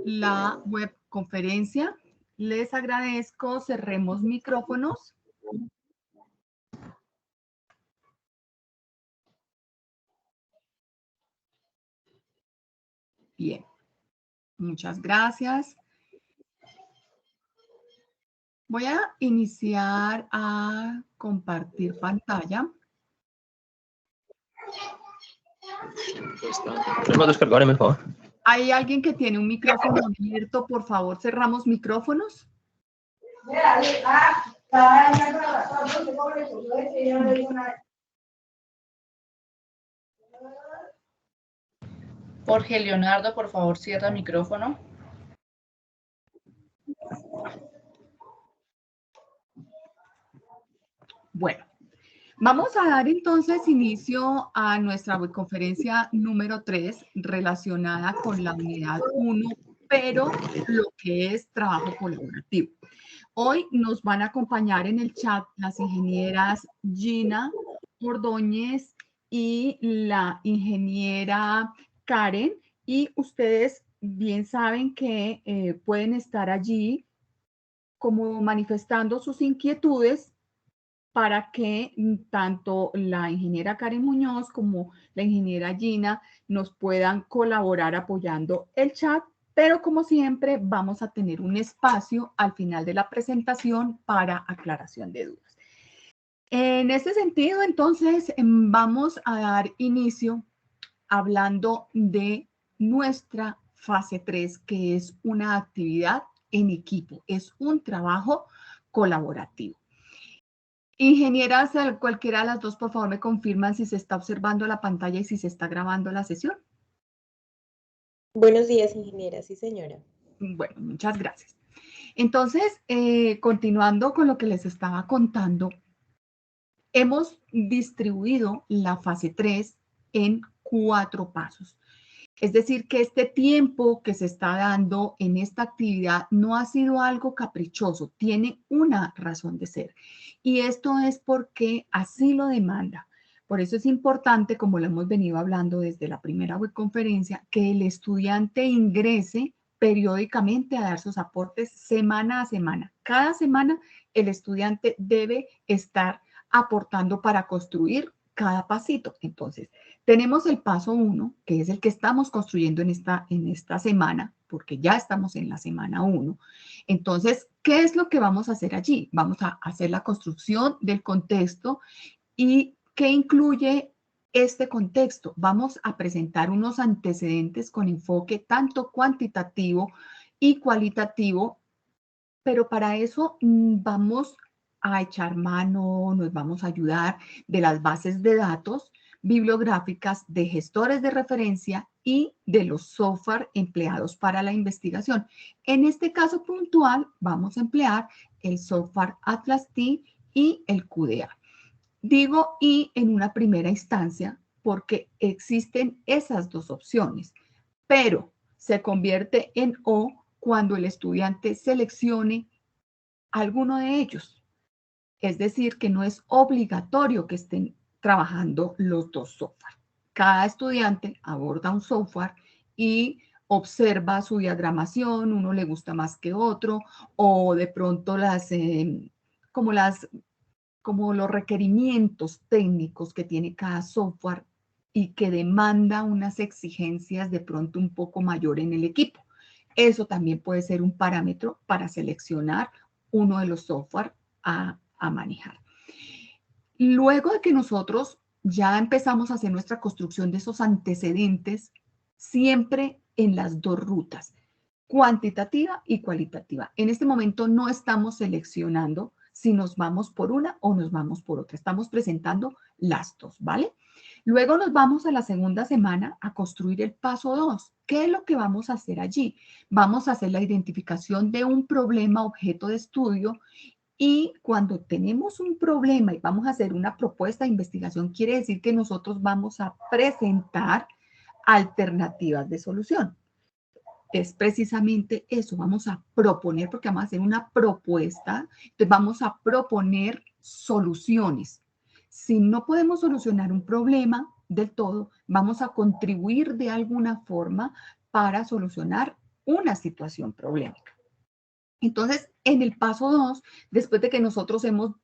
la webconferencia. Les agradezco. Cerremos micrófonos. Bien. Muchas gracias. Voy a iniciar a compartir pantalla. ¿Puedo descargar mejor? ¿Hay alguien que tiene un micrófono abierto? Por favor, cerramos micrófonos. Jorge Leonardo, por favor, cierra el micrófono. Bueno, vamos a dar entonces inicio a nuestra webconferencia número 3 relacionada con la unidad 1, pero lo que es trabajo colaborativo. Hoy nos van a acompañar en el chat las ingenieras Gina Ordóñez y la ingeniera Karen, y ustedes bien saben que pueden estar allí como manifestando sus inquietudes para que tanto la ingeniera Karen Muñoz como la ingeniera Gina nos puedan colaborar apoyando el chat, pero como siempre vamos a tener un espacio al final de la presentación para aclaración de dudas. En este sentido, entonces, vamos a dar inicio hablando de nuestra fase 3, que es una actividad en equipo, es un trabajo colaborativo. Ingenieras, cualquiera de las dos, por favor, me confirman si se está observando la pantalla y si se está grabando la sesión. Buenos días, ingeniera. Sí, señora. Bueno, muchas gracias. Entonces, continuando con lo que les estaba contando, hemos distribuido la fase 3 en 4 pasos. Es decir, que este tiempo que se está dando en esta actividad no ha sido algo caprichoso, tiene una razón de ser. Y esto es porque así lo demanda. Por eso es importante, como lo hemos venido hablando desde la primera webconferencia, que el estudiante ingrese periódicamente a dar sus aportes semana a semana. Cada semana el estudiante debe estar aportando para construir cada pasito. Entonces, tenemos el paso 1, que es el que estamos construyendo en esta semana, porque ya estamos en la semana 1. Entonces, ¿qué es lo que vamos a hacer allí? Vamos a hacer la construcción del contexto. ¿Y qué incluye este contexto? Vamos a presentar unos antecedentes con enfoque tanto cuantitativo y cualitativo, pero para eso vamos a echar mano, nos vamos a ayudar de las bases de datos bibliográficas, de gestores de referencia y de los software empleados para la investigación. En este caso puntual, vamos a emplear el software Atlas T y el QDA. Digo y en una primera instancia porque existen esas dos opciones, pero se convierte en O cuando el estudiante seleccione alguno de ellos. Es decir, que no es obligatorio que estén trabajando los dos software. Cada estudiante aborda un software y observa su diagramación, uno le gusta más que otro, o de pronto como los requerimientos técnicos que tiene cada software y que demanda unas exigencias de pronto un poco mayor en el equipo. Eso también puede ser un parámetro para seleccionar uno de los software a manejar. Luego de que nosotros ya empezamos a hacer nuestra construcción de esos antecedentes, siempre en las dos rutas, cuantitativa y cualitativa. En este momento no estamos seleccionando si nos vamos por una o nos vamos por otra. Estamos presentando las dos, ¿vale? Luego nos vamos a la segunda semana a construir el paso 2. ¿Qué es lo que vamos a hacer allí? Vamos a hacer la identificación de un problema objeto de estudio, y cuando tenemos un problema y vamos a hacer una propuesta de investigación, quiere decir que nosotros vamos a presentar alternativas de solución. Es precisamente eso, vamos a proponer, porque vamos a hacer una propuesta, entonces vamos a proponer soluciones. Si no podemos solucionar un problema del todo, vamos a contribuir de alguna forma para solucionar una situación problemática. Entonces, en el paso 2, después de que nosotros hemos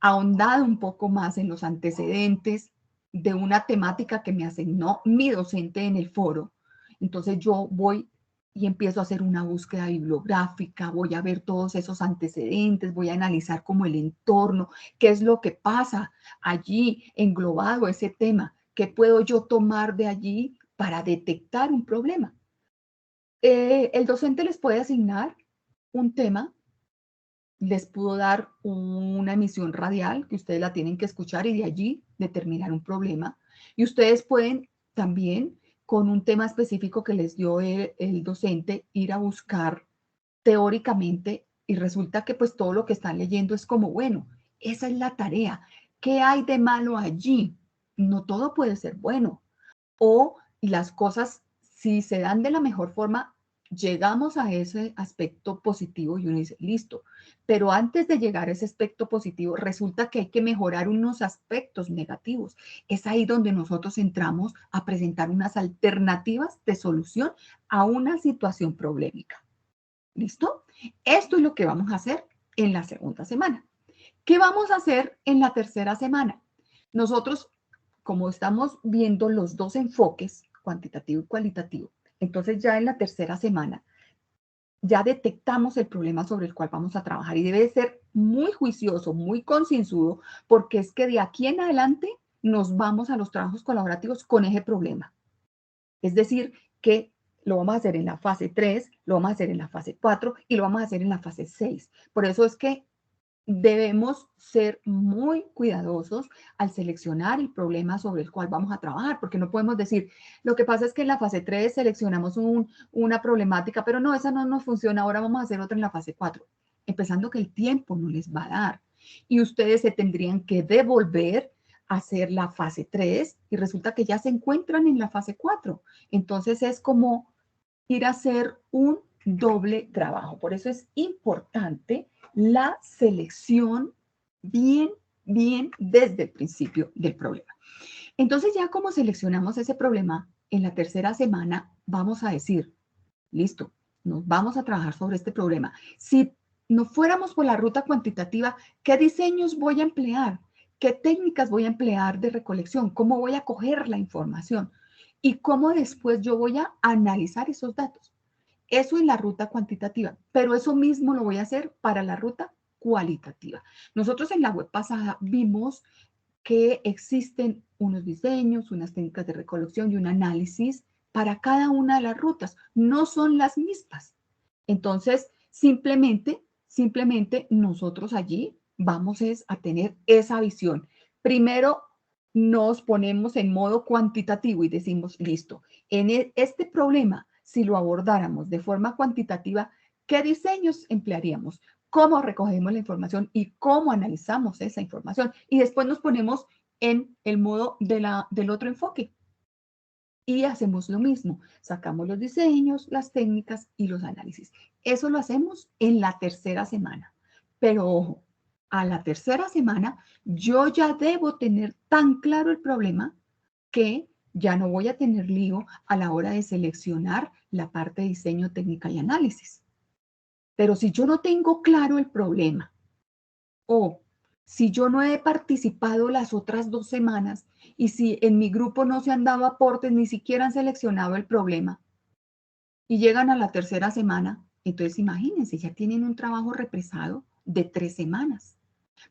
ahondado un poco más en los antecedentes de una temática que me asignó mi docente en el foro, entonces yo voy y empiezo a hacer una búsqueda bibliográfica, voy a ver todos esos antecedentes, voy a analizar como el entorno, qué es lo que pasa allí englobado ese tema, qué puedo yo tomar de allí para detectar un problema. El docente les puede asignar un tema, les pudo dar una emisión radial que ustedes la tienen que escuchar y de allí determinar un problema. Y ustedes pueden también, con un tema específico que les dio el docente, ir a buscar teóricamente y resulta que pues todo lo que están leyendo es como, bueno, esa es la tarea. ¿Qué hay de malo allí? No todo puede ser bueno. O las cosas, si se dan de la mejor forma, llegamos a ese aspecto positivo y uno dice, listo, pero antes de llegar a ese aspecto positivo, resulta que hay que mejorar unos aspectos negativos. Es ahí donde nosotros entramos a presentar unas alternativas de solución a una situación problemática. ¿Listo? Esto es lo que vamos a hacer en la segunda semana. ¿Qué vamos a hacer en la tercera semana? Nosotros, como estamos viendo los dos enfoques, cuantitativo y cualitativo, entonces ya en la tercera semana ya detectamos el problema sobre el cual vamos a trabajar y debe ser muy juicioso, muy concienzudo, porque es que de aquí en adelante nos vamos a los trabajos colaborativos con ese problema. Es decir, que lo vamos a hacer en la fase 3, lo vamos a hacer en la fase 4 y lo vamos a hacer en la fase 6. Por eso es que debemos ser muy cuidadosos al seleccionar el problema sobre el cual vamos a trabajar, porque no podemos decir, lo que pasa es que en la fase 3 seleccionamos una problemática, pero no, esa no nos funciona, ahora vamos a hacer otra en la fase 4, empezando que el tiempo no les va a dar. Y ustedes se tendrían que devolver a hacer la fase 3 y resulta que ya se encuentran en la fase 4. Entonces es como ir a hacer un doble trabajo. Por eso es importante la selección bien desde el principio del problema. Entonces ya como seleccionamos ese problema, en la tercera semana vamos a decir, listo, nos vamos a trabajar sobre este problema. Si no fuéramos por la ruta cuantitativa, ¿qué diseños voy a emplear? ¿Qué técnicas voy a emplear de recolección? ¿Cómo voy a coger la información? ¿Y cómo después yo voy a analizar esos datos? Eso en la ruta cuantitativa, pero eso mismo lo voy a hacer para la ruta cualitativa. Nosotros en la web pasada vimos que existen unos diseños, unas técnicas de recolección y un análisis para cada una de las rutas. No son las mismas. Entonces, simplemente nosotros allí vamos a tener esa visión. Primero, nos ponemos en modo cuantitativo y decimos, listo, en este problema, si lo abordáramos de forma cuantitativa, ¿qué diseños emplearíamos? ¿Cómo recogemos la información y cómo analizamos esa información? Y después nos ponemos en el modo del otro enfoque. Y hacemos lo mismo, sacamos los diseños, las técnicas y los análisis. Eso lo hacemos en la tercera semana. Pero ojo, a la tercera semana yo ya debo tener tan claro el problema que ya no voy a tener lío a la hora de seleccionar la parte de diseño, técnica y análisis. Pero si yo no tengo claro el problema o si yo no he participado las otras 2 semanas y si en mi grupo no se han dado aportes, ni siquiera han seleccionado el problema y llegan a la tercera semana, entonces imagínense, ya tienen un trabajo represado de 3 semanas.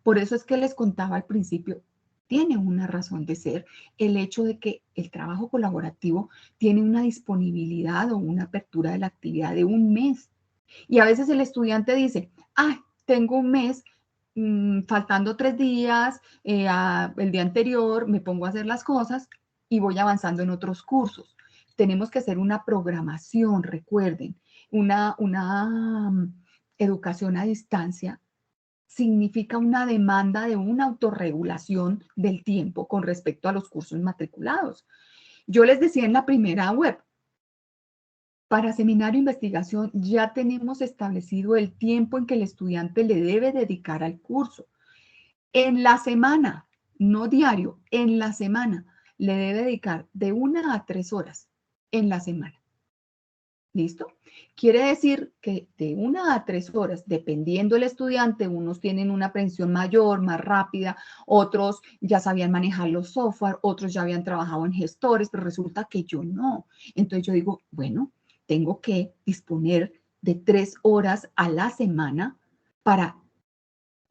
Por eso es que les contaba al principio, tiene una razón de ser el hecho de que el trabajo colaborativo tiene una disponibilidad o una apertura de la actividad de 1 mes. Y a veces el estudiante dice, tengo 1 mes, faltando 3 días, el día anterior me pongo a hacer las cosas y voy avanzando en otros cursos. Tenemos que hacer una programación, recuerden, una educación a distancia significa una demanda de una autorregulación del tiempo con respecto a los cursos matriculados. Yo les decía en la primera web, para seminario e investigación ya tenemos establecido el tiempo en que el estudiante le debe dedicar al curso. En la semana, no diario, en la semana, le debe dedicar de 1 a 3 horas en la semana. ¿Listo? Quiere decir que de 1 a 3 horas, dependiendo del estudiante, unos tienen una aprehensión mayor, más rápida, otros ya sabían manejar los software, otros ya habían trabajado en gestores, pero resulta que yo no. Entonces yo digo, bueno, tengo que disponer de 3 horas a la semana para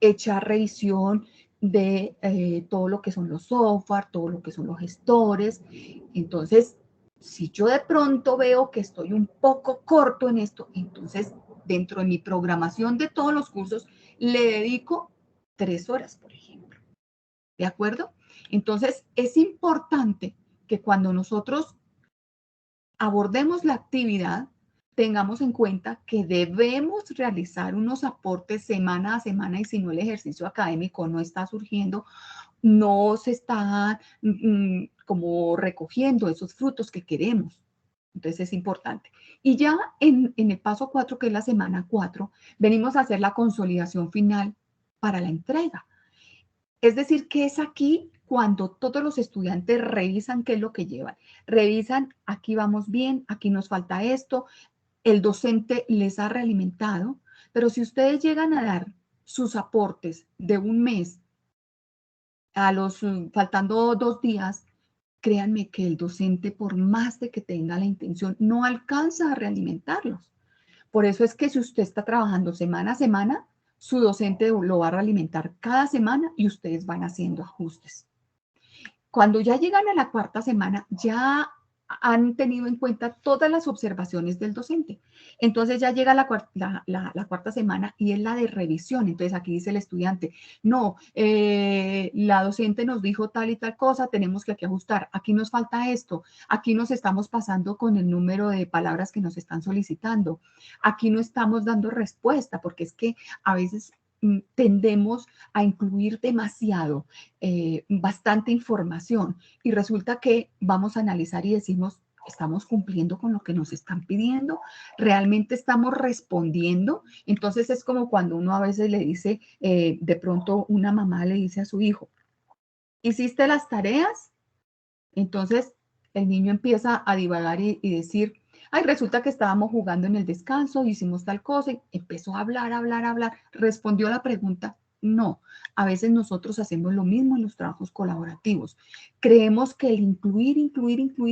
echar revisión de todo lo que son los software, todo lo que son los gestores. Entonces, si yo de pronto veo que estoy un poco corto en esto, entonces dentro de mi programación de todos los cursos le dedico 3 horas, por ejemplo. ¿De acuerdo? Entonces, es importante que cuando nosotros abordemos la actividad, tengamos en cuenta que debemos realizar unos aportes semana a semana y si no el ejercicio académico no está surgiendo, no se está como recogiendo esos frutos que queremos. Entonces es importante. Y ya en el paso 4, que es la semana 4, venimos a hacer la consolidación final para la entrega. Es decir, que es aquí cuando todos los estudiantes revisan qué es lo que llevan. Revisan, aquí vamos bien, aquí nos falta esto, el docente les ha realimentado, pero si ustedes llegan a dar sus aportes de un mes a los faltando 2 días, créanme que el docente, por más de que tenga la intención, no alcanza a realimentarlos. Por eso es que si usted está trabajando semana a semana, su docente lo va a realimentar cada semana y ustedes van haciendo ajustes. Cuando ya llegan a la 4ª semana, ya han tenido en cuenta todas las observaciones del docente. Entonces ya llega la 4ª semana y es la de revisión. Entonces aquí dice el estudiante, no, la docente nos dijo tal y tal cosa, tenemos que aquí ajustar, aquí nos falta esto, aquí nos estamos pasando con el número de palabras que nos están solicitando, aquí no estamos dando respuesta, porque es que a veces tendemos a incluir demasiado, bastante información y resulta que vamos a analizar y decimos, ¿estamos cumpliendo con lo que nos están pidiendo? ¿Realmente estamos respondiendo? Entonces es como cuando uno a veces le dice, de pronto una mamá le dice a su hijo, ¿hiciste las tareas? Entonces el niño empieza a divagar y decir, ay, resulta que estábamos jugando en el descanso, hicimos tal cosa, y empezó a hablar, respondió a la pregunta, no. A veces nosotros hacemos lo mismo en los trabajos colaborativos. Creemos que el incluir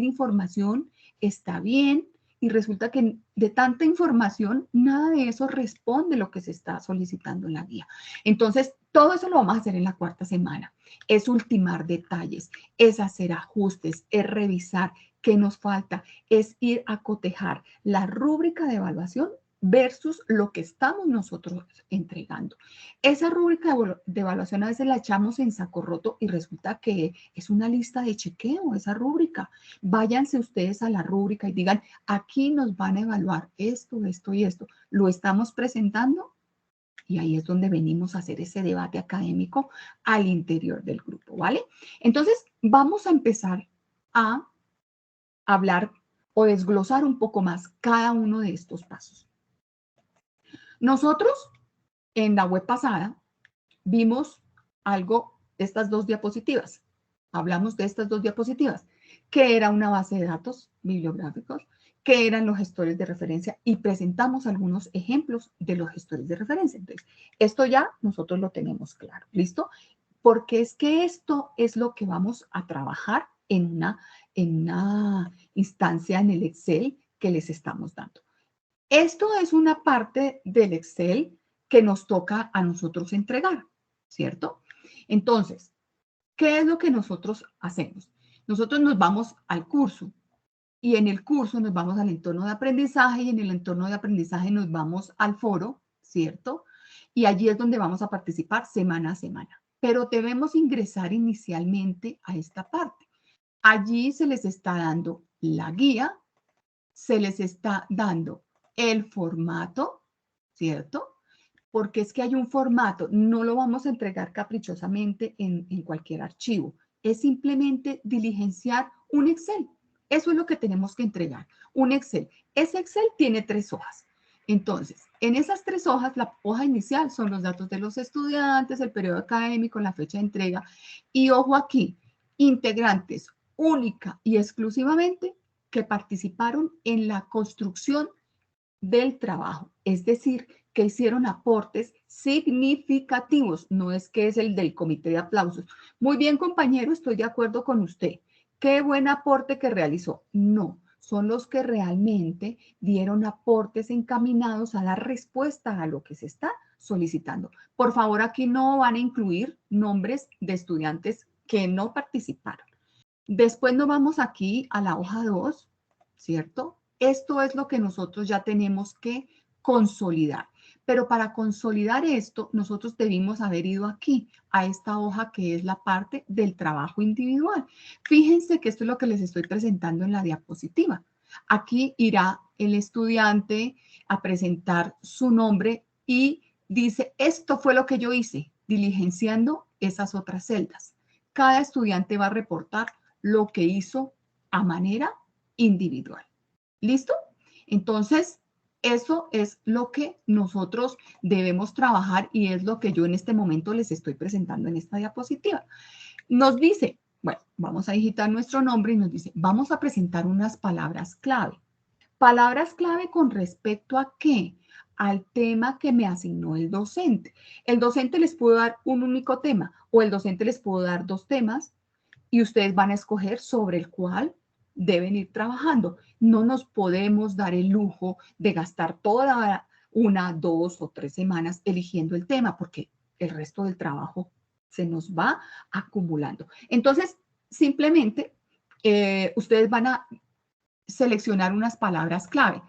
información está bien y resulta que de tanta información, nada de eso responde lo que se está solicitando en la guía. Entonces, todo eso lo vamos a hacer en la 4ª semana. Es ultimar detalles, es hacer ajustes, es revisar qué nos falta, es ir a cotejar la rúbrica de evaluación versus lo que estamos nosotros entregando. Esa rúbrica de evaluación a veces la echamos en saco roto y resulta que es una lista de chequeo, esa rúbrica. Váyanse ustedes a la rúbrica y digan, aquí nos van a evaluar esto, esto y esto. ¿Lo estamos presentando? Y ahí es donde venimos a hacer ese debate académico al interior del grupo, ¿vale? Entonces, vamos a empezar a hablar o desglosar un poco más cada uno de estos pasos. Nosotros, en la web pasada, vimos algo de estas 2 diapositivas. Hablamos de estas 2 diapositivas, que era una base de datos bibliográficos, que eran los gestores de referencia y presentamos algunos ejemplos de los gestores de referencia. Entonces, esto ya nosotros lo tenemos claro, ¿listo? Porque es que esto es lo que vamos a trabajar en una instancia en el Excel que les estamos dando. Esto es una parte del Excel que nos toca a nosotros entregar, ¿cierto? Entonces, ¿qué es lo que nosotros hacemos? Nosotros nos vamos al curso y en el curso nos vamos al entorno de aprendizaje y en el entorno de aprendizaje nos vamos al foro, ¿cierto? Y allí es donde vamos a participar semana a semana. Pero debemos ingresar inicialmente a esta parte. Allí se les está dando la guía, se les está dando el formato, ¿cierto? Porque es que hay un formato, no lo vamos a entregar caprichosamente en cualquier archivo, es simplemente diligenciar un Excel. Eso es lo que tenemos que entregar, un Excel. Ese Excel tiene 3 hojas. Entonces, en esas 3 hojas, la hoja inicial son los datos de los estudiantes, el periodo académico, la fecha de entrega. Y ojo aquí, integrantes única y exclusivamente que participaron en la construcción del trabajo, es decir, que hicieron aportes significativos, no es que es el del comité de aplausos. Muy bien, compañero, estoy de acuerdo con usted. Qué buen aporte que realizó. No, son los que realmente dieron aportes encaminados a dar respuesta a lo que se está solicitando. Por favor, aquí no van a incluir nombres de estudiantes que no participaron. Después nos vamos aquí a la hoja 2, ¿cierto? Esto es lo que nosotros ya tenemos que consolidar. Pero para consolidar esto, nosotros debimos haber ido aquí, a esta hoja que es la parte del trabajo individual. Fíjense que esto es lo que les estoy presentando en la diapositiva. Aquí irá el estudiante a presentar su nombre y dice, esto fue lo que yo hice, diligenciando esas otras celdas. Cada estudiante va a reportar lo que hizo a manera individual. ¿Listo? Entonces, eso es lo que nosotros debemos trabajar y es lo que yo en este momento les estoy presentando en esta diapositiva. Nos dice, bueno, vamos a digitar nuestro nombre y nos dice, vamos a presentar unas palabras clave. Palabras clave con respecto a qué? Al tema que me asignó el docente. El docente les pudo dar un único tema o el docente les pudo dar dos temas y ustedes van a escoger sobre el cual deben ir trabajando. No nos podemos dar el lujo de gastar toda una, 2 o 3 semanas eligiendo el tema porque el resto del trabajo se nos va acumulando. Entonces, simplemente ustedes van a seleccionar unas palabras clave.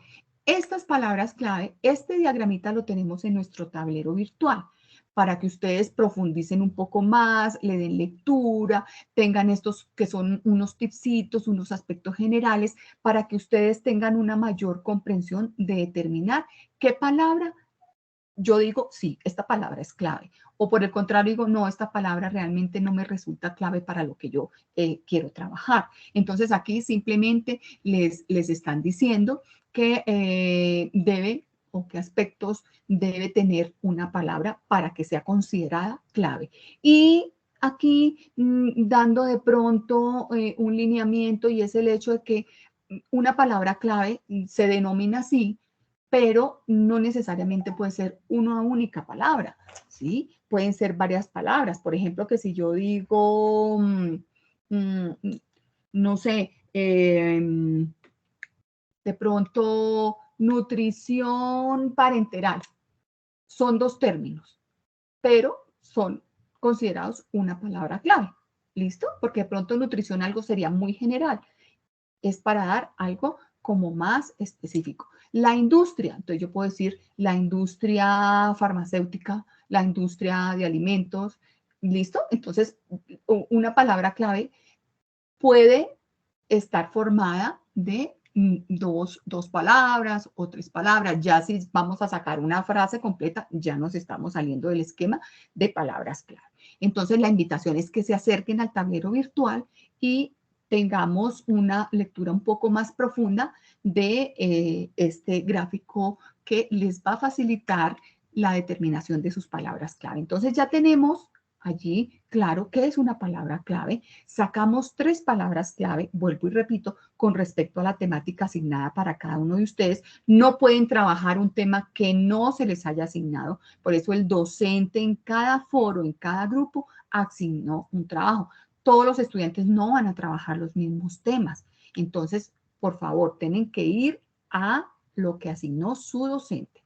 Estas palabras clave, este diagramita lo tenemos en nuestro tablero virtual para que ustedes profundicen un poco más, le den lectura, tengan estos que son unos tipsitos, unos aspectos generales, para que ustedes tengan una mayor comprensión de determinar qué palabra yo digo, sí, esta palabra es clave. O por el contrario, digo, no, esta palabra realmente no me resulta clave para lo que yo quiero trabajar. Entonces, aquí simplemente les están diciendo que debe o qué aspectos debe tener una palabra para que sea considerada clave. Y aquí dando de pronto un lineamiento y es el hecho de que una palabra clave se denomina así pero no necesariamente puede ser una única palabra, ¿sí? Pueden ser varias palabras. Por ejemplo, que si yo digo, no sé, de pronto nutrición parenteral, son dos términos, pero son considerados una palabra clave. ¿Listo? Porque de pronto nutrición algo sería muy general. Es para dar algo como más específico. La industria, entonces yo puedo decir la industria farmacéutica, la industria de alimentos, ¿listo? Entonces, una palabra clave puede estar formada de dos palabras o tres palabras. Ya si vamos a sacar una frase completa, ya nos estamos saliendo del esquema de palabras clave. Entonces, la invitación es que se acerquen al tablero virtual y tengamos una lectura un poco más profunda de este gráfico que les va a facilitar la determinación de sus palabras clave. Entonces, ya tenemos allí, claro, qué es una palabra clave. Sacamos 3 palabras clave, vuelvo y repito, con respecto a la temática asignada para cada uno de ustedes. No pueden trabajar un tema que no se les haya asignado. Por eso el docente en cada foro, en cada grupo, asignó un trabajo. Todos los estudiantes no van a trabajar los mismos temas. Entonces, por favor, tienen que ir a lo que asignó su docente.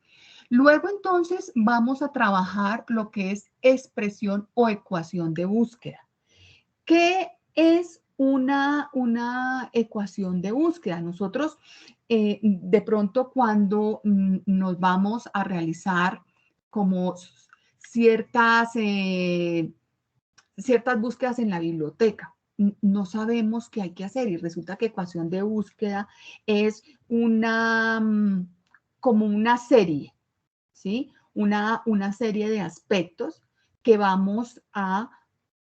Luego entonces vamos a trabajar lo que es expresión o ecuación de búsqueda. ¿Qué es una ecuación de búsqueda? Nosotros de pronto cuando nos vamos a realizar como ciertas búsquedas en la biblioteca, no sabemos qué hay que hacer y resulta que ecuación de búsqueda es como una serie, ¿sí? Una serie de aspectos que vamos a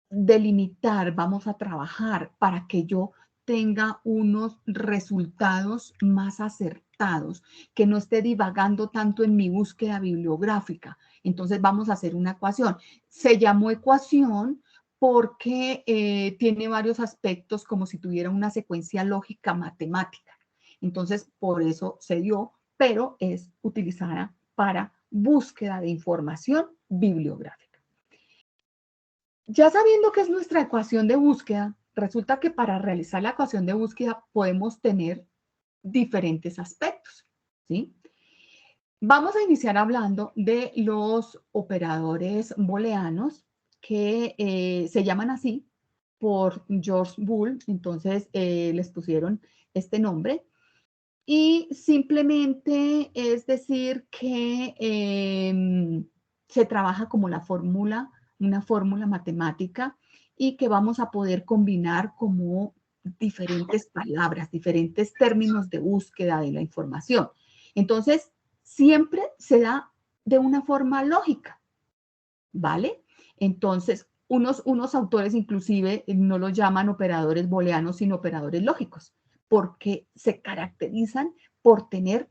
delimitar, vamos a trabajar para que yo tenga unos resultados más acertados, que no esté divagando tanto en mi búsqueda bibliográfica. Entonces vamos a hacer una ecuación. Se llamó ecuación porque tiene varios aspectos como si tuviera una secuencia lógica matemática. Entonces, por eso se dio pero es utilizada para búsqueda de información bibliográfica. Ya sabiendo qué es nuestra ecuación de búsqueda, resulta que para realizar la ecuación de búsqueda podemos tener diferentes aspectos, ¿sí? Vamos a iniciar hablando de los operadores booleanos que se llaman así por George Boole, entonces les pusieron este nombre y simplemente es decir que se trabaja como una fórmula matemática y que vamos a poder combinar como diferentes palabras, diferentes términos de búsqueda de la información. Entonces, siempre se da de una forma lógica, ¿vale? Entonces, unos autores inclusive no los llaman operadores booleanos, sino operadores lógicos, porque se caracterizan por tener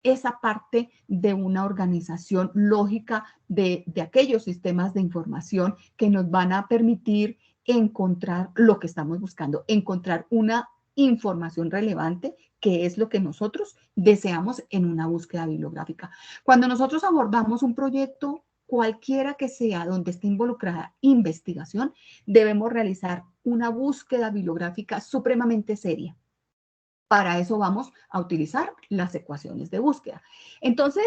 esa parte de una organización lógica de aquellos sistemas de información que nos van a permitir encontrar lo que estamos buscando, encontrar una información relevante, que es lo que nosotros deseamos en una búsqueda bibliográfica. Cuando nosotros abordamos un proyecto, cualquiera que sea donde esté involucrada investigación, debemos realizar una búsqueda bibliográfica supremamente seria. Para eso vamos a utilizar las ecuaciones de búsqueda. Entonces,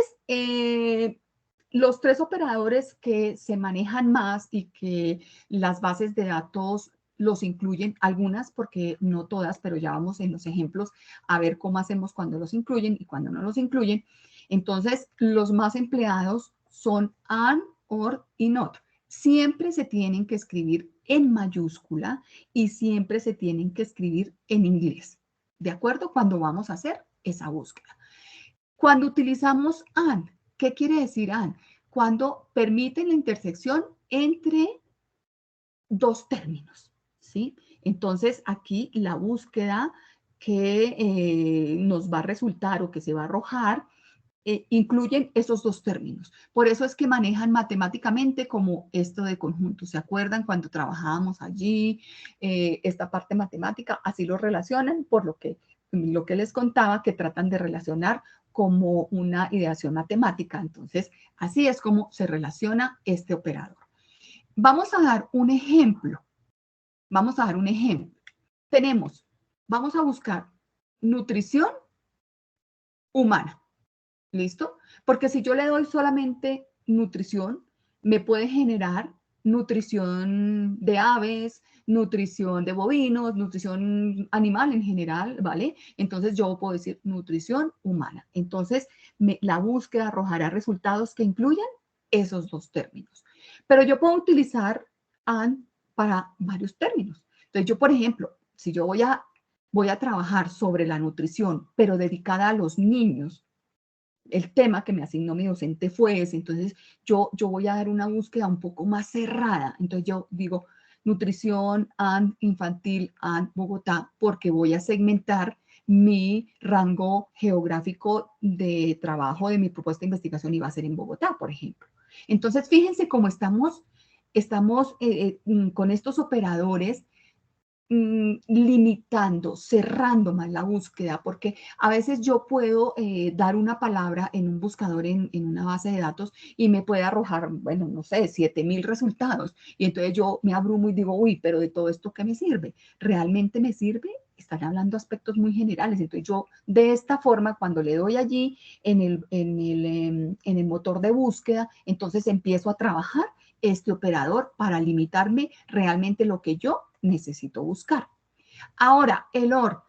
los tres operadores que se manejan más y que las bases de datos los incluyen, algunas porque no todas, pero ya vamos en los ejemplos a ver cómo hacemos cuando los incluyen y cuando no los incluyen. Entonces, los más empleados son and, or y not. Siempre se tienen que escribir en mayúscula y siempre se tienen que escribir en inglés. ¿De acuerdo? Cuando vamos a hacer esa búsqueda. Cuando utilizamos and, ¿qué quiere decir and? Cuando permiten la intersección entre dos términos, ¿sí? Entonces, aquí la búsqueda que nos va a resultar o que se va a arrojar incluyen esos dos términos. Por eso es que manejan matemáticamente como esto de conjunto. ¿Se acuerdan cuando trabajábamos allí? Esta parte matemática, así lo relacionan por lo que les contaba, que tratan de relacionar como una ideación matemática. Entonces, así es como se relaciona este operador. Vamos a dar un ejemplo. Vamos a dar un ejemplo. Vamos a buscar nutrición humana. ¿Listo? Porque si yo le doy solamente nutrición, me puede generar nutrición de aves, nutrición de bovinos, nutrición animal en general, ¿vale? Entonces yo puedo decir nutrición humana. Entonces la búsqueda arrojará resultados que incluyan esos dos términos. Pero yo puedo utilizar and para varios términos. Entonces yo, por ejemplo, si yo voy a trabajar sobre la nutrición, pero dedicada a los niños, el tema que me asignó mi docente fue ese, entonces yo voy a dar una búsqueda un poco más cerrada, entonces yo digo nutrición and infantil and Bogotá, porque voy a segmentar mi rango geográfico de trabajo de mi propuesta de investigación y va a ser en Bogotá, por ejemplo. Entonces, fíjense cómo estamos con estos operadores limitando, cerrando más la búsqueda, porque a veces yo puedo dar una palabra en un buscador en una base de datos y me puede arrojar, bueno, no sé, 7,000 resultados. Y entonces yo me abrumo y digo, uy, pero de todo esto, ¿qué me sirve? ¿Realmente me sirve? Están hablando aspectos muy generales. Entonces yo de esta forma, cuando le doy allí en el motor de búsqueda, entonces empiezo a trabajar este operador para limitarme realmente lo que yo necesito buscar. Ahora, el OR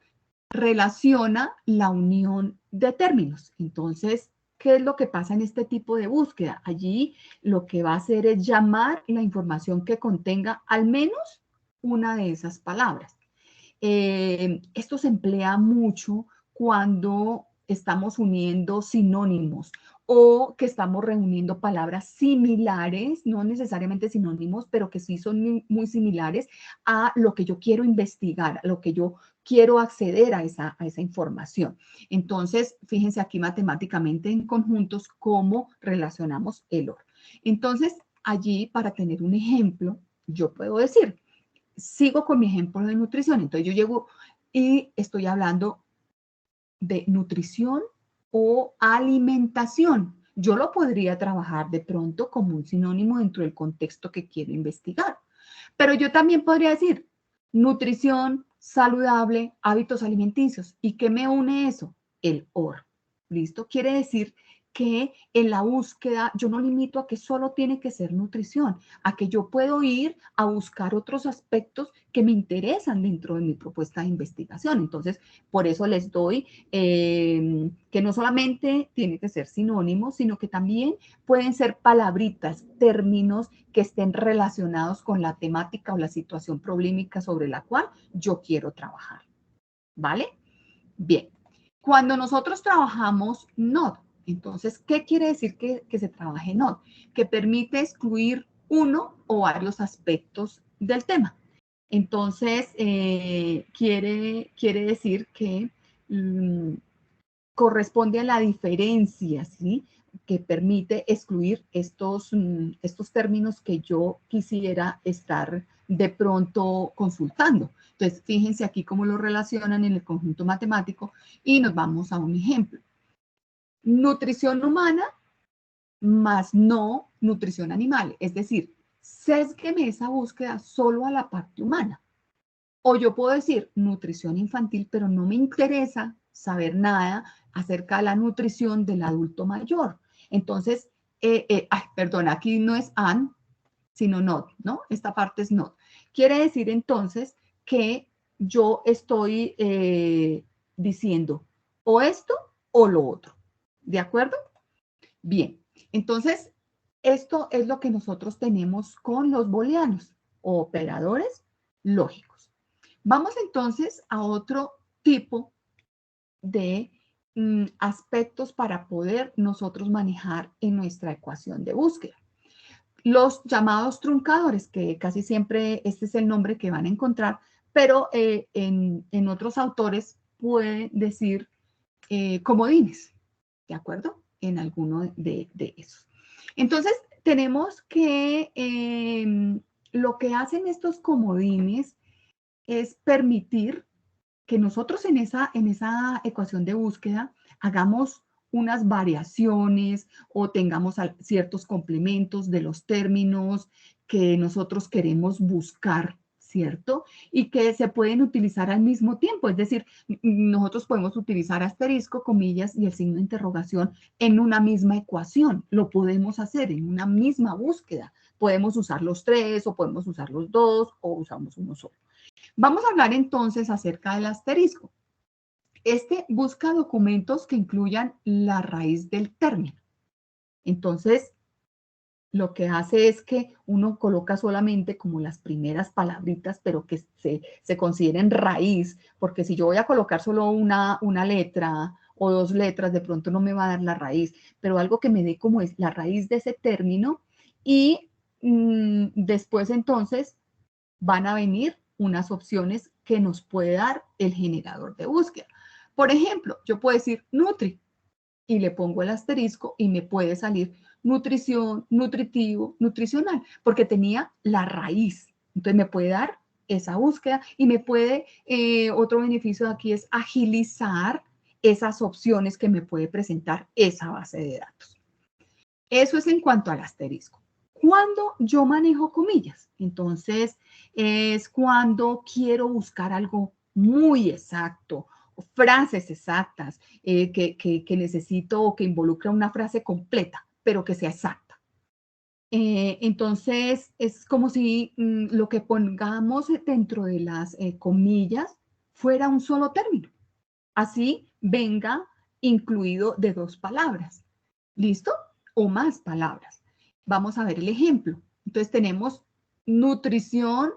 relaciona la unión de términos. Entonces, ¿qué es lo que pasa en este tipo de búsqueda? Allí lo que va a hacer es llamar la información que contenga al menos una de esas palabras. Esto se emplea mucho cuando estamos uniendo sinónimos o que estamos reuniendo palabras similares, no necesariamente sinónimos, pero que sí son muy similares a lo que yo quiero investigar, a lo que yo quiero acceder a esa información. Entonces, fíjense aquí matemáticamente en conjuntos cómo relacionamos el OR. Entonces, allí para tener un ejemplo, yo puedo decir, sigo con mi ejemplo de nutrición. Entonces yo llego y estoy hablando de nutrición o alimentación. Yo lo podría trabajar de pronto como un sinónimo dentro del contexto que quiero investigar. Pero yo también podría decir nutrición saludable, hábitos alimenticios. ¿Y qué me une eso? El OR. ¿Listo? Quiere decir que en la búsqueda yo no limito a que solo tiene que ser nutrición, a que yo puedo ir a buscar otros aspectos que me interesan dentro de mi propuesta de investigación. Entonces, por eso les doy que no solamente tiene que ser sinónimos, sino que también pueden ser palabritas, términos que estén relacionados con la temática o la situación problemática sobre la cual yo quiero trabajar. ¿Vale? Bien. Cuando nosotros trabajamos NOT, entonces, ¿qué quiere decir que se trabaje NOT? Que permite excluir uno o varios aspectos del tema. Entonces, quiere decir que corresponde a la diferencia, ¿sí? Que permite excluir estos términos que yo quisiera estar de pronto consultando. Entonces, fíjense aquí cómo lo relacionan en el conjunto matemático y nos vamos a un ejemplo. Nutrición humana más no nutrición animal. Es decir, sésgueme esa búsqueda solo a la parte humana. O yo puedo decir nutrición infantil, pero no me interesa saber nada acerca de la nutrición del adulto mayor. Entonces, perdón, aquí no es and, sino not, ¿no? Esta parte es not. Quiere decir entonces que yo estoy diciendo o esto o lo otro. ¿De acuerdo? Bien, entonces esto es lo que nosotros tenemos con los booleanos o operadores lógicos. Vamos entonces a otro tipo de aspectos para poder nosotros manejar en nuestra ecuación de búsqueda. Los llamados truncadores, que casi siempre este es el nombre que van a encontrar, pero en otros autores pueden decir comodines, ¿de acuerdo? En alguno de esos. Entonces, tenemos que lo que hacen estos comodines es permitir que nosotros en esa ecuación de búsqueda hagamos unas variaciones o tengamos ciertos complementos de los términos que nosotros queremos buscar, ¿cierto? Y que se pueden utilizar al mismo tiempo. Es decir, nosotros podemos utilizar asterisco, comillas y el signo de interrogación en una misma ecuación. Lo podemos hacer en una misma búsqueda. Podemos usar los tres o podemos usar los dos o usamos uno solo. Vamos a hablar entonces acerca del asterisco. Este busca documentos que incluyan la raíz del término. Entonces, lo que hace es que uno coloca solamente como las primeras palabritas, pero que se consideren raíz, porque si yo voy a colocar solo una letra o dos letras, de pronto no me va a dar la raíz, pero algo que me dé como es la raíz de ese término y después entonces van a venir unas opciones que nos puede dar el generador de búsqueda. Por ejemplo, yo puedo decir Nutri y le pongo el asterisco y me puede salir nutrición, nutritivo, nutricional, porque tenía la raíz. Entonces me puede dar esa búsqueda y me puede, otro beneficio de aquí es agilizar esas opciones que me puede presentar esa base de datos. Eso es en cuanto al asterisco. Cuando yo manejo comillas, entonces es cuando quiero buscar algo muy exacto, frases exactas que necesito o que involucra una frase completa, pero que sea exacta. Entonces es como si lo que pongamos dentro de las comillas fuera un solo término. Así venga incluido de dos palabras. ¿Listo? O más palabras. Vamos a ver el ejemplo. Entonces tenemos nutrición,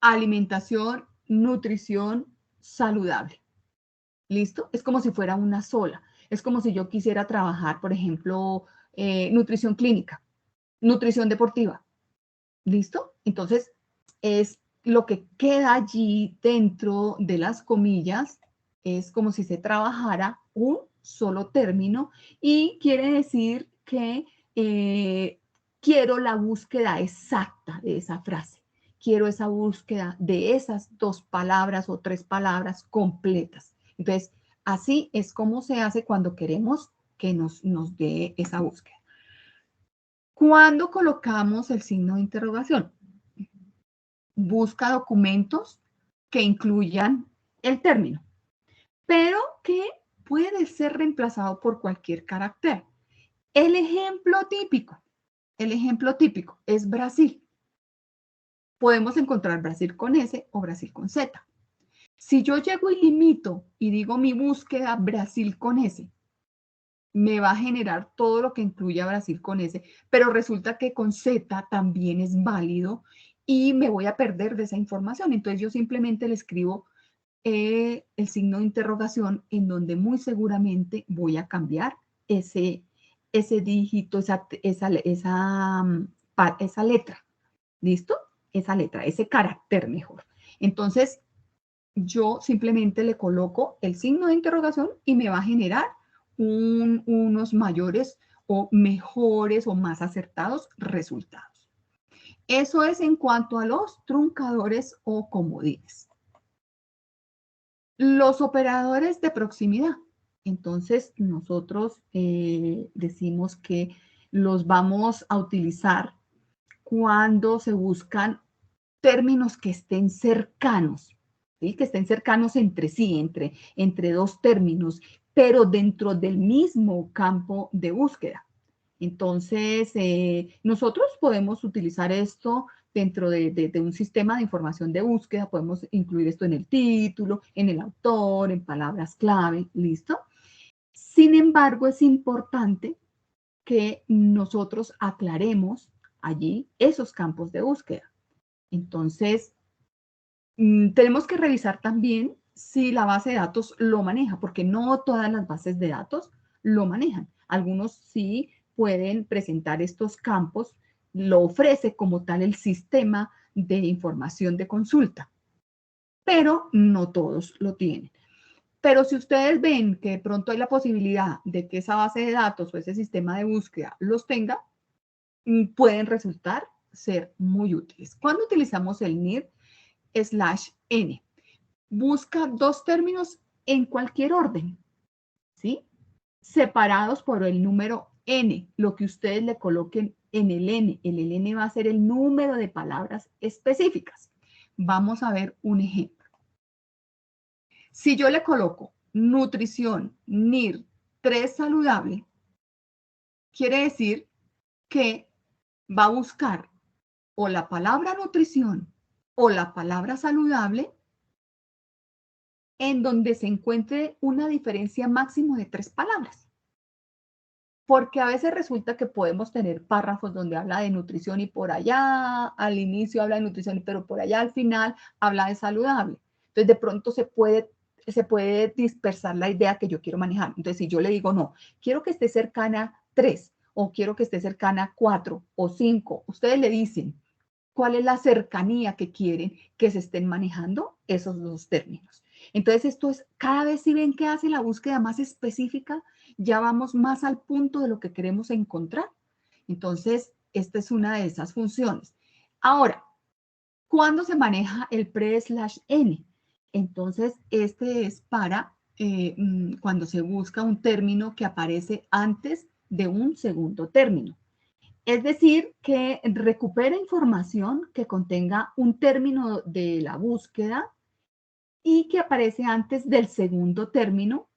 alimentación, nutrición saludable. ¿Listo? Es como si fuera una sola. Es como si yo quisiera trabajar, por ejemplo, nutrición clínica, nutrición deportiva. ¿Listo? Entonces, es lo que queda allí dentro de las comillas, es como si se trabajara un solo término y quiere decir que quiero la búsqueda exacta de esa frase. Quiero esa búsqueda de esas dos palabras o tres palabras completas. Entonces, Así es como se hace cuando queremos que nos dé esa búsqueda. ¿Cuándo colocamos el signo de interrogación? Busca documentos que incluyan el término, pero que puede ser reemplazado por cualquier carácter. El ejemplo típico es Brasil. Podemos encontrar Brasil con S o Brasil con Z. Si yo llego y limito y digo mi búsqueda Brasil con S, me va a generar todo lo que incluya Brasil con S, pero resulta que con Z también es válido y me voy a perder de esa información. Entonces yo simplemente le escribo el signo de interrogación en donde muy seguramente voy a cambiar ese dígito, esa letra. ¿Listo? Esa letra, ese carácter mejor. Entonces, yo simplemente le coloco el signo de interrogación y me va a generar unos mayores o mejores o más acertados resultados. Eso es en cuanto a los truncadores o comodines. Los operadores de proximidad. Entonces, nosotros decimos que los vamos a utilizar cuando se buscan términos que estén cercanos, ¿sí? Que estén cercanos entre sí, entre dos términos, pero dentro del mismo campo de búsqueda. Entonces, nosotros podemos utilizar esto dentro de un sistema de información de búsqueda, podemos incluir esto en el título, en el autor, en palabras clave, ¿listo? Sin embargo, es importante que nosotros aclaremos allí esos campos de búsqueda. Entonces, tenemos que revisar también si la base de datos lo maneja, porque no todas las bases de datos lo manejan. Algunos sí pueden presentar estos campos, lo ofrece como tal el sistema de información de consulta, pero no todos lo tienen. Pero si ustedes ven que de pronto hay la posibilidad de que esa base de datos o ese sistema de búsqueda los tenga, pueden resultar ser muy útiles. Cuando utilizamos el NIR/N, busca dos términos en cualquier orden, ¿sí? Separados por el número N, lo que ustedes le coloquen en el N. El N va a ser el número de palabras específicas. Vamos a ver un ejemplo. Si yo le coloco nutrición, NIR 3 saludable, quiere decir que va a buscar o la palabra nutrición o la palabra saludable en donde se encuentre una diferencia máximo de 3 palabras. Porque a veces resulta que podemos tener párrafos donde habla de nutrición y por allá al inicio habla de nutrición, pero por allá al final habla de saludable. Entonces de pronto se puede dispersar la idea que yo quiero manejar. Entonces si yo le digo, no, quiero que esté cercana a 3 o quiero que esté cercana a 4 o 5, ustedes le dicen cuál es la cercanía que quieren que se estén manejando esos dos términos. Entonces, esto es, cada vez si ven que hace la búsqueda más específica, ya vamos más al punto de lo que queremos encontrar. Entonces, esta es una de esas funciones. Ahora, ¿cuándo se maneja el pre/n? Entonces, este es para cuando se busca un término que aparece antes de un segundo término. Es decir, que recupera información que contenga un término de la búsqueda y que aparece antes del segundo término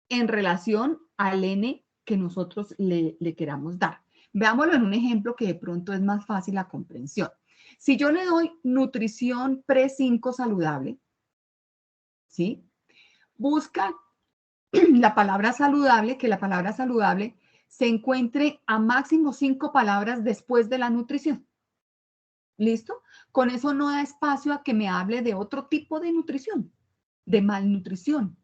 en relación al N que nosotros le queramos dar. Veámoslo en un ejemplo que de pronto es más fácil la comprensión. Si yo le doy nutrición pre-5 saludable, ¿sí? Busca la palabra saludable, que la palabra saludable se encuentre a máximo 5 palabras después de la nutrición. ¿Listo? Con eso no da espacio a que me hable de otro tipo de nutrición, de malnutrición.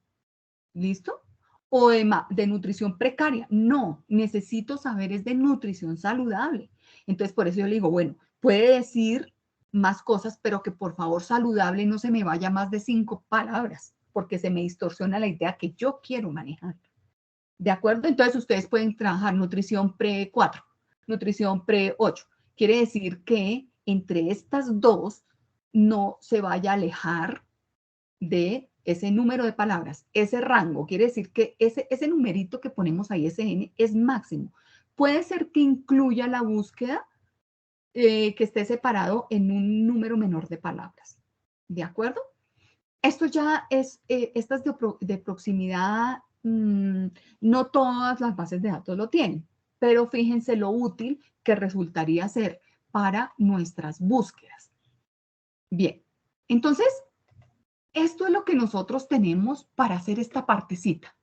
¿Listo? O de nutrición precaria. No, necesito saber es de nutrición saludable. Entonces, por eso yo le digo, bueno, puede decir más cosas, pero que por favor saludable no se me vaya más de 5 palabras, porque se me distorsiona la idea que yo quiero manejar. ¿De acuerdo? Entonces, ustedes pueden trabajar nutrición pre-4, nutrición pre-8. Quiere decir que entre estas dos no se vaya a alejar de ese número de palabras, ese rango, quiere decir que ese numerito que ponemos ahí, ese n, es máximo. Puede ser que incluya la búsqueda que esté separado en un número menor de palabras. ¿De acuerdo? Esto ya es, estas de proximidad, no todas las bases de datos lo tienen, pero fíjense lo útil que resultaría ser para nuestras búsquedas. Bien, entonces, esto es lo que nosotros tenemos para hacer esta partecita.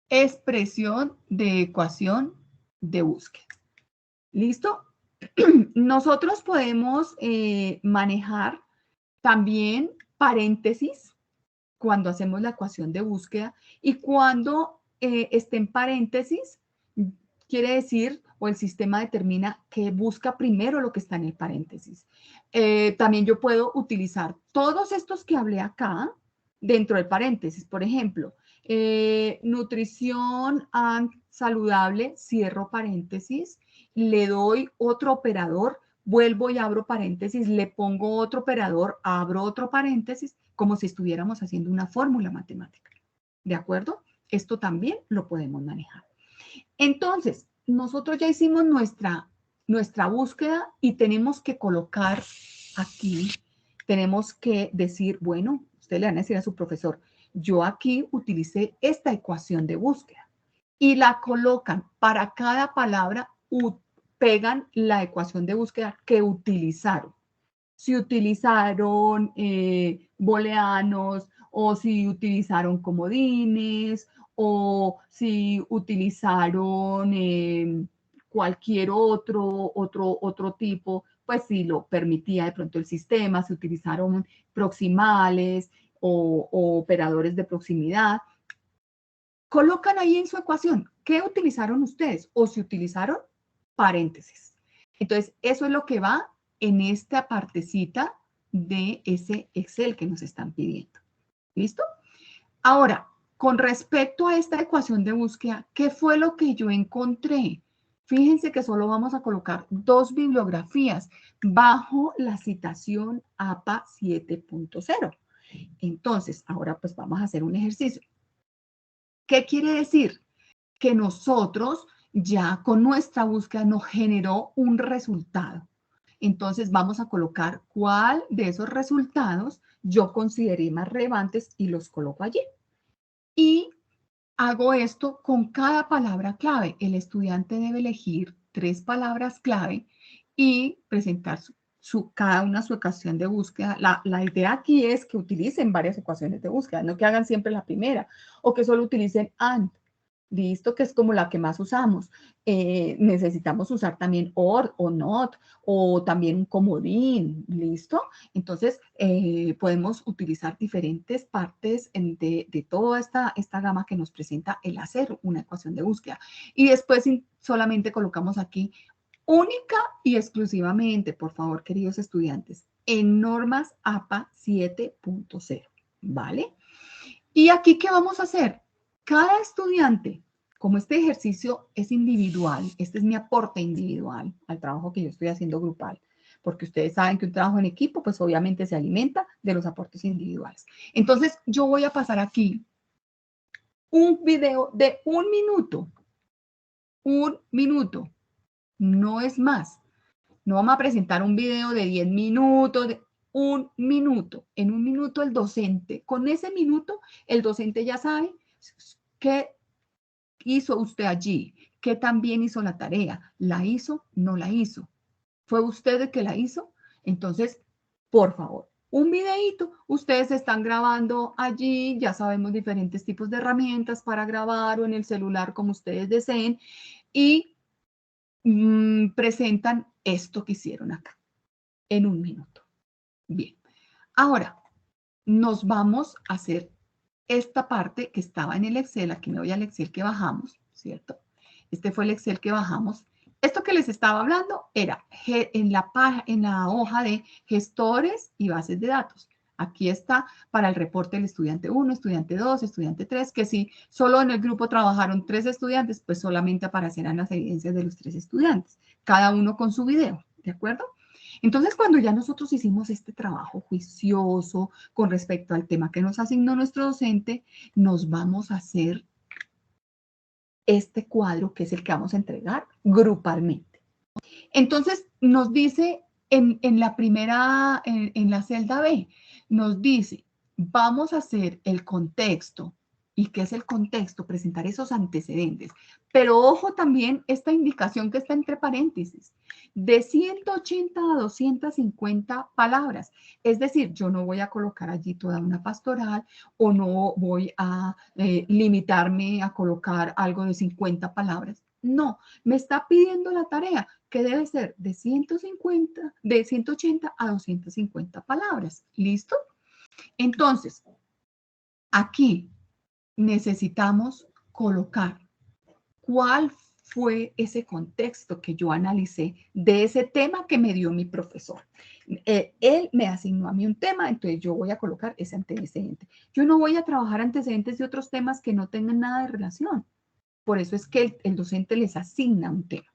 Expresión de ecuación de búsqueda. ¿Listo? Nosotros podemos manejar también paréntesis cuando hacemos la ecuación de búsqueda, y cuando esté en paréntesis, quiere decir, o el sistema determina que busca primero lo que está en el paréntesis. También yo puedo utilizar todos estos que hablé acá dentro del paréntesis. Por ejemplo, nutrición saludable, cierro paréntesis, le doy otro operador, vuelvo y abro paréntesis, le pongo otro operador, abro otro paréntesis, como si estuviéramos haciendo una fórmula matemática. ¿De acuerdo? Esto también lo podemos manejar. Entonces, nosotros ya hicimos nuestra búsqueda y tenemos que colocar aquí, tenemos que decir, bueno, usted le van a decir a su profesor, yo aquí utilicé esta ecuación de búsqueda, y la colocan para cada palabra, pegan la ecuación de búsqueda que utilizaron. Si utilizaron booleanos, o si utilizaron comodines, o si utilizaron cualquier otro tipo, pues si lo permitía de pronto el sistema, si utilizaron proximales o operadores de proximidad. Colocan ahí en su ecuación qué utilizaron ustedes, o si utilizaron paréntesis. Entonces, eso es lo que va en esta partecita de ese Excel que nos están pidiendo. ¿Listo? Ahora, con respecto a esta ecuación de búsqueda, ¿qué fue lo que yo encontré? Fíjense que solo vamos a colocar 2 bibliografías bajo la citación APA 7.0. Entonces, ahora pues vamos a hacer un ejercicio. ¿Qué quiere decir? Que nosotros ya con nuestra búsqueda nos generó un resultado. Entonces vamos a colocar cuál de esos resultados yo consideré más relevantes y los coloco allí. Y hago esto con cada palabra clave. El estudiante debe elegir 3 palabras clave y presentar cada una su ecuación de búsqueda. La idea aquí es que utilicen varias ecuaciones de búsqueda, no que hagan siempre la primera o que solo utilicen AND. Listo, que es como la que más usamos. Necesitamos usar también OR o NOT, o también un comodín, ¿listo? Entonces, podemos utilizar diferentes partes de toda esta gama que nos presenta el hacer una ecuación de búsqueda. Y después solamente colocamos aquí única y exclusivamente, por favor, queridos estudiantes, en normas APA 7.0, ¿vale? Y aquí, ¿qué vamos a hacer? Cada estudiante, como este ejercicio es individual, este es mi aporte individual al trabajo que yo estoy haciendo grupal, porque ustedes saben que un trabajo en equipo, pues obviamente se alimenta de los aportes individuales. Entonces, yo voy a pasar aquí un video de 1 minuto. 1 minuto, no es más. No vamos a presentar un video de 10 minutos, de 1 minuto. En 1 minuto el docente, con ese minuto, el docente ya sabe qué hizo usted allí, qué también hizo la tarea, la hizo, no la hizo. ¿Fue usted el que la hizo? Entonces, por favor, un videíto, ustedes están grabando allí, ya sabemos diferentes tipos de herramientas para grabar o en el celular como ustedes deseen, y presentan esto que hicieron acá en 1 minuto. Bien, ahora nos vamos a hacer esta parte que estaba en el Excel. Aquí me voy al Excel que bajamos, ¿cierto? Este fue el Excel que bajamos. Esto que les estaba hablando era en la hoja de gestores y bases de datos. Aquí está para el reporte del estudiante 1, estudiante 2, estudiante 3, que si solo en el grupo trabajaron 3 estudiantes, pues solamente aparecerán las evidencias de los 3 estudiantes, cada uno con su video, ¿de acuerdo? Entonces, cuando ya nosotros hicimos este trabajo juicioso con respecto al tema que nos asignó nuestro docente, nos vamos a hacer este cuadro que es el que vamos a entregar grupalmente. Entonces, nos dice en la primera, en la celda B, nos dice, vamos a hacer el contexto. ¿Y qué es el contexto? Presentar esos antecedentes. Pero ojo también esta indicación que está entre paréntesis, de 180 a 250 palabras. Es decir, yo no voy a colocar allí toda una pastoral o no voy a limitarme a colocar algo de 50 palabras. No, me está pidiendo la tarea que debe ser de 150, de 180 a 250 palabras. ¿Listo? Entonces, aquí necesitamos colocar cuál fue ese contexto que yo analicé de ese tema que me dio mi profesor. Él me asignó a mí un tema, entonces yo voy a colocar ese antecedente. Yo no voy a trabajar antecedentes de otros temas que no tengan nada de relación. Por eso es que el docente les asigna un tema.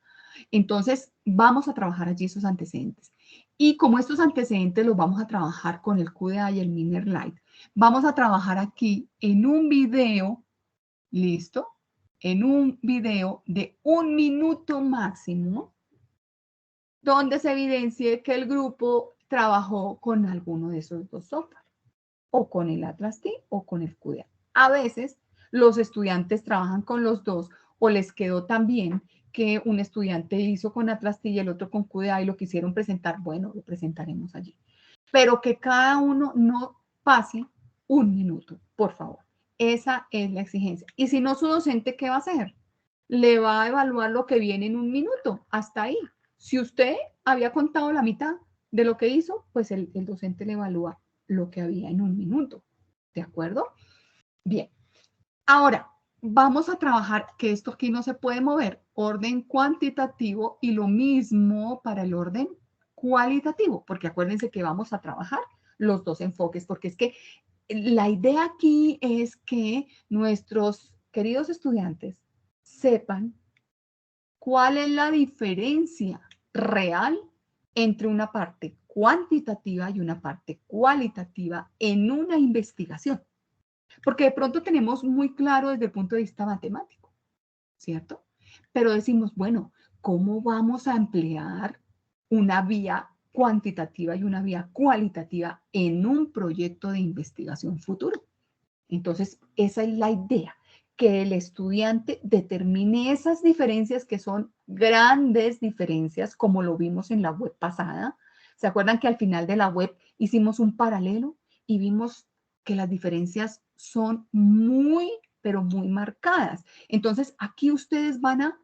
Entonces, vamos a trabajar allí esos antecedentes. Y como estos antecedentes los vamos a trabajar con el QDA y el MinerLite, vamos a trabajar aquí en un video, ¿listo? En un video de 1 minuto máximo, donde se evidencie que el grupo trabajó con alguno de esos dos software, o con el Atlas T o con el QDA. A veces los estudiantes trabajan con los dos o les quedó tan bien que un estudiante hizo con Atlas T y el otro con QDA y lo quisieron presentar, bueno, lo presentaremos allí. Pero que cada uno no pase 1 minuto, por favor. Esa es la exigencia. Y si no, su docente, ¿qué va a hacer? Le va a evaluar lo que viene en 1 minuto, hasta ahí. Si usted había contado la mitad de lo que hizo, pues el docente le evalúa lo que había en 1 minuto. ¿De acuerdo? Bien. Ahora, vamos a trabajar, que esto aquí no se puede mover, orden cuantitativo y lo mismo para el orden cualitativo, porque acuérdense que vamos a trabajar los dos enfoques, porque es que la idea aquí es que nuestros queridos estudiantes sepan cuál es la diferencia real entre una parte cuantitativa y una parte cualitativa en una investigación. Porque de pronto tenemos muy claro desde el punto de vista matemático, ¿cierto? Pero decimos, bueno, ¿cómo vamos a emplear una vía cuantitativa y una vía cualitativa en un proyecto de investigación futuro? Entonces, esa es la idea, que el estudiante determine esas diferencias que son grandes diferencias, como lo vimos en la web pasada. ¿Se acuerdan que al final de la web hicimos un paralelo y vimos que las diferencias son muy, pero muy marcadas? Entonces, aquí ustedes van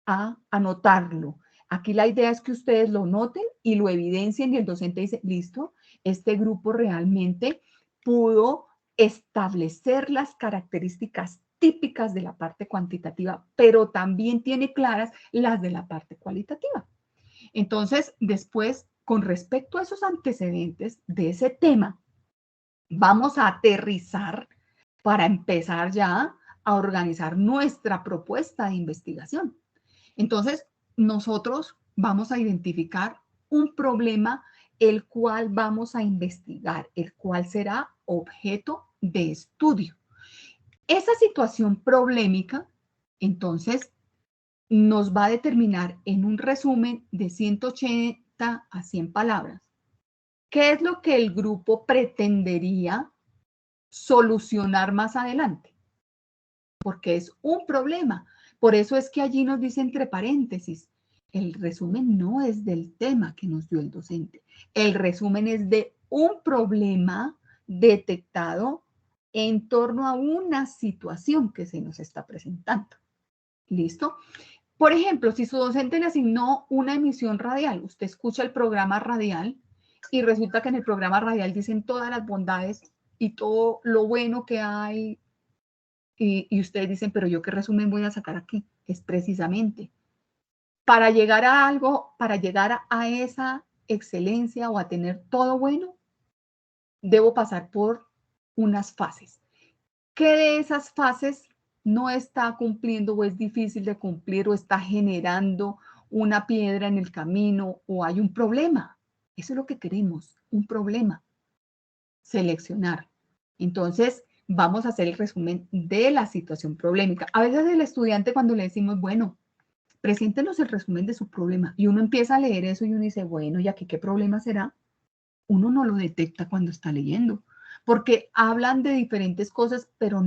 a anotarlo. Aquí la idea es que ustedes lo noten y lo evidencien y el docente dice, listo, este grupo realmente pudo establecer las características típicas de la parte cuantitativa, pero también tiene claras las de la parte cualitativa. Entonces, después, con respecto a esos antecedentes de ese tema, vamos a aterrizar para empezar ya a organizar nuestra propuesta de investigación. Entonces, nosotros vamos a identificar un problema el cual vamos a investigar, el cual será objeto de estudio. Esa situación problemática, entonces, nos va a determinar en un resumen de 180 a 100 palabras qué es lo que el grupo pretendería solucionar más adelante, porque es un problema. Por eso es que allí nos dice entre paréntesis, el resumen no es del tema que nos dio el docente, el resumen es de un problema detectado en torno a una situación que se nos está presentando. ¿Listo? Por ejemplo, si su docente le asignó una emisión radial, usted escucha el programa radial y resulta que en el programa radial dicen todas las bondades y todo lo bueno que hay y ustedes dicen, pero yo qué resumen voy a sacar aquí. Es precisamente para llegar a algo, para llegar a esa excelencia o a tener todo bueno, debo pasar por unas fases. ¿Qué de esas fases no está cumpliendo o es difícil de cumplir o está generando una piedra en el camino o hay un problema? Eso es lo que queremos, un problema. Seleccionar. Entonces, vamos a hacer el resumen de la situación problemática. A veces el estudiante cuando le decimos, bueno, preséntenos el resumen de su problema, y uno empieza a leer eso y uno dice, bueno, ¿y aquí qué problema será? Uno no lo detecta cuando está leyendo, porque hablan de diferentes cosas, pero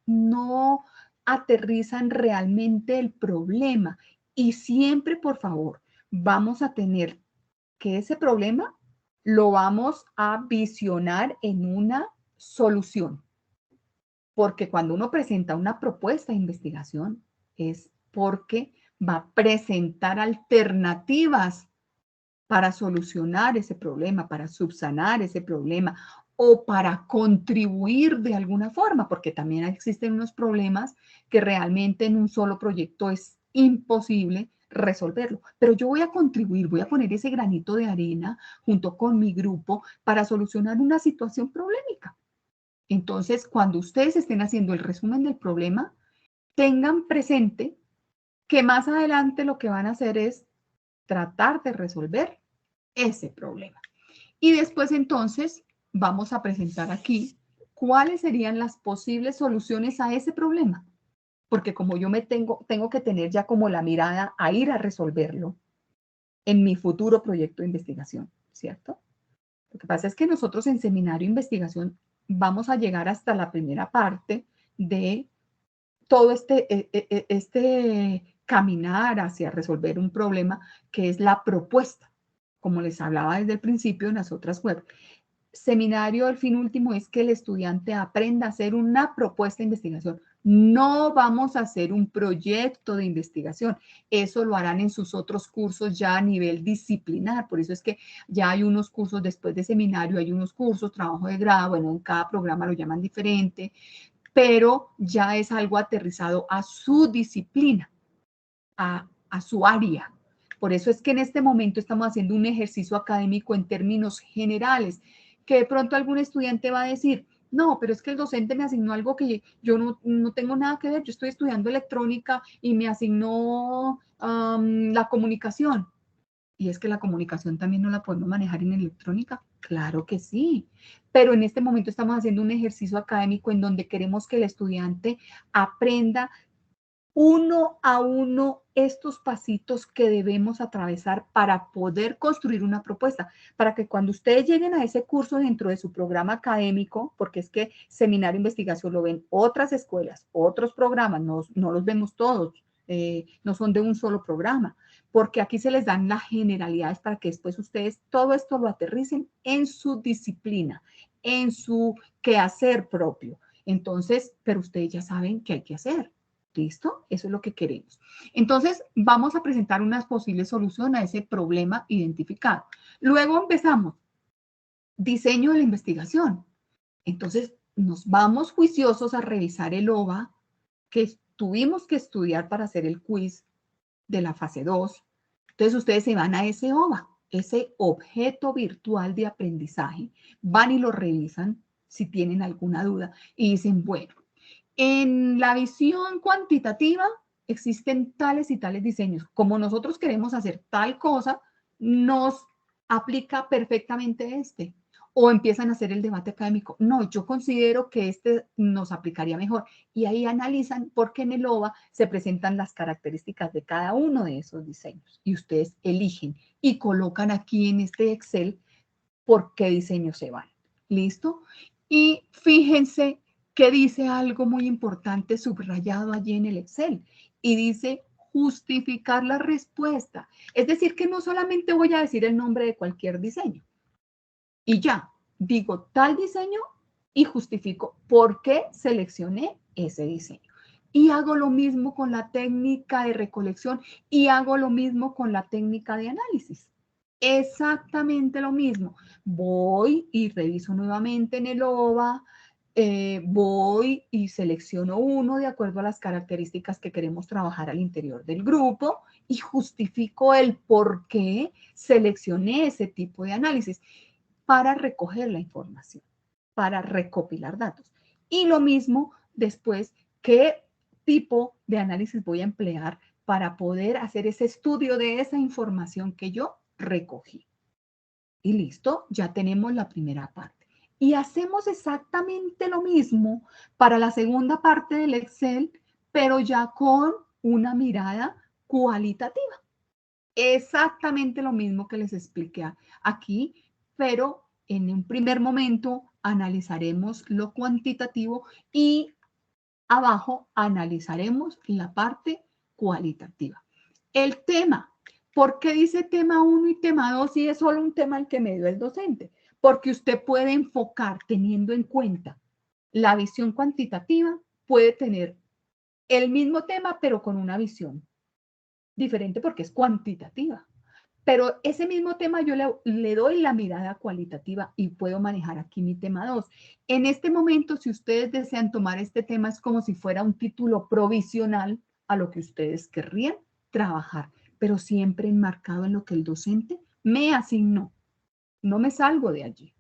no aterrizan realmente el problema. Y siempre, por favor, vamos a tener que ese problema lo vamos a visionar en una solución, porque cuando uno presenta una propuesta de investigación es porque va a presentar alternativas para solucionar ese problema, para subsanar ese problema o para contribuir de alguna forma, porque también existen unos problemas que realmente en un solo proyecto es imposible resolverlo. Pero yo voy a contribuir, voy a poner ese granito de arena junto con mi grupo para solucionar una situación problemática. Entonces, cuando ustedes estén haciendo el resumen del problema, tengan presente que más adelante lo que van a hacer es tratar de resolver ese problema. Y después entonces vamos a presentar aquí cuáles serían las posibles soluciones a ese problema. Porque como yo tengo que tener ya como la mirada a ir a resolverlo en mi futuro proyecto de investigación, ¿cierto? Lo que pasa es que nosotros en seminario de investigación vamos a llegar hasta la primera parte de todo este caminar hacia resolver un problema, que es la propuesta, como les hablaba desde el principio en las otras web. Seminario, el fin último es que el estudiante aprenda a hacer una propuesta de investigación. No vamos a hacer un proyecto de investigación. Eso lo harán en sus otros cursos ya a nivel disciplinar. Por eso es que ya hay unos cursos después de seminario, hay unos cursos, trabajo de grado, bueno, en cada programa lo llaman diferente, pero ya es algo aterrizado a su disciplina, a su área. Por eso es que en este momento estamos haciendo un ejercicio académico en términos generales, que de pronto algún estudiante va a decir, no, pero es que el docente me asignó algo que yo no tengo nada que ver, yo estoy estudiando electrónica y me asignó la comunicación. Y es que la comunicación también no la podemos manejar en electrónica. Claro que sí, pero en este momento estamos haciendo un ejercicio académico en donde queremos que el estudiante aprenda uno a uno estos pasitos que debemos atravesar para poder construir una propuesta, para que cuando ustedes lleguen a ese curso dentro de su programa académico, porque es que seminario de investigación lo ven otras escuelas, otros programas, no los vemos todos, no son de un solo programa, porque aquí se les dan las generalidades para que después ustedes todo esto lo aterricen en su disciplina, en su quehacer propio. Entonces, pero ustedes ya saben qué hay que hacer. ¿Listo? Eso es lo que queremos. Entonces, vamos a presentar unas posibles soluciones a ese problema identificado. Luego empezamos. Diseño de la investigación. Entonces, nos vamos juiciosos a revisar el OVA que tuvimos que estudiar para hacer el quiz de la fase 2. Entonces, ustedes se van a ese OVA, ese objeto virtual de aprendizaje, van y lo revisan si tienen alguna duda y dicen, bueno, en la visión cuantitativa existen tales y tales diseños. Como nosotros queremos hacer tal cosa, nos aplica perfectamente este. O empiezan a hacer el debate académico. No, yo considero que este nos aplicaría mejor. Y ahí analizan por qué en el OVA se presentan las características de cada uno de esos diseños. Y ustedes eligen y colocan aquí en este Excel por qué diseño se van. ¿Listo? Y fíjense que dice algo muy importante subrayado allí en el Excel y dice justificar la respuesta. Es decir, que no solamente voy a decir el nombre de cualquier diseño y ya, digo tal diseño y justifico por qué seleccioné ese diseño. Y hago lo mismo con la técnica de recolección y hago lo mismo con la técnica de análisis. Exactamente lo mismo. Voy y reviso nuevamente en el OVA, voy y selecciono uno de acuerdo a las características que queremos trabajar al interior del grupo y justifico el por qué seleccioné ese tipo de análisis para recoger la información, para recopilar datos. Y lo mismo después, ¿qué tipo de análisis voy a emplear para poder hacer ese estudio de esa información que yo recogí? Y listo, ya tenemos la primera parte. Y hacemos exactamente lo mismo para la segunda parte del Excel, pero ya con una mirada cualitativa. Exactamente lo mismo que les expliqué aquí, pero en un primer momento analizaremos lo cuantitativo y abajo analizaremos la parte cualitativa. El tema, ¿por qué dice tema 1 y tema 2 si es solo un tema el que me dio el docente? Porque usted puede enfocar teniendo en cuenta la visión cuantitativa, puede tener el mismo tema, pero con una visión diferente porque es cuantitativa. Pero ese mismo tema yo le doy la mirada cualitativa y puedo manejar aquí mi tema 2. En este momento, si ustedes desean tomar este tema, es como si fuera un título provisional a lo que ustedes querrían trabajar, pero siempre enmarcado en lo que el docente me asignó. No me salgo de allí.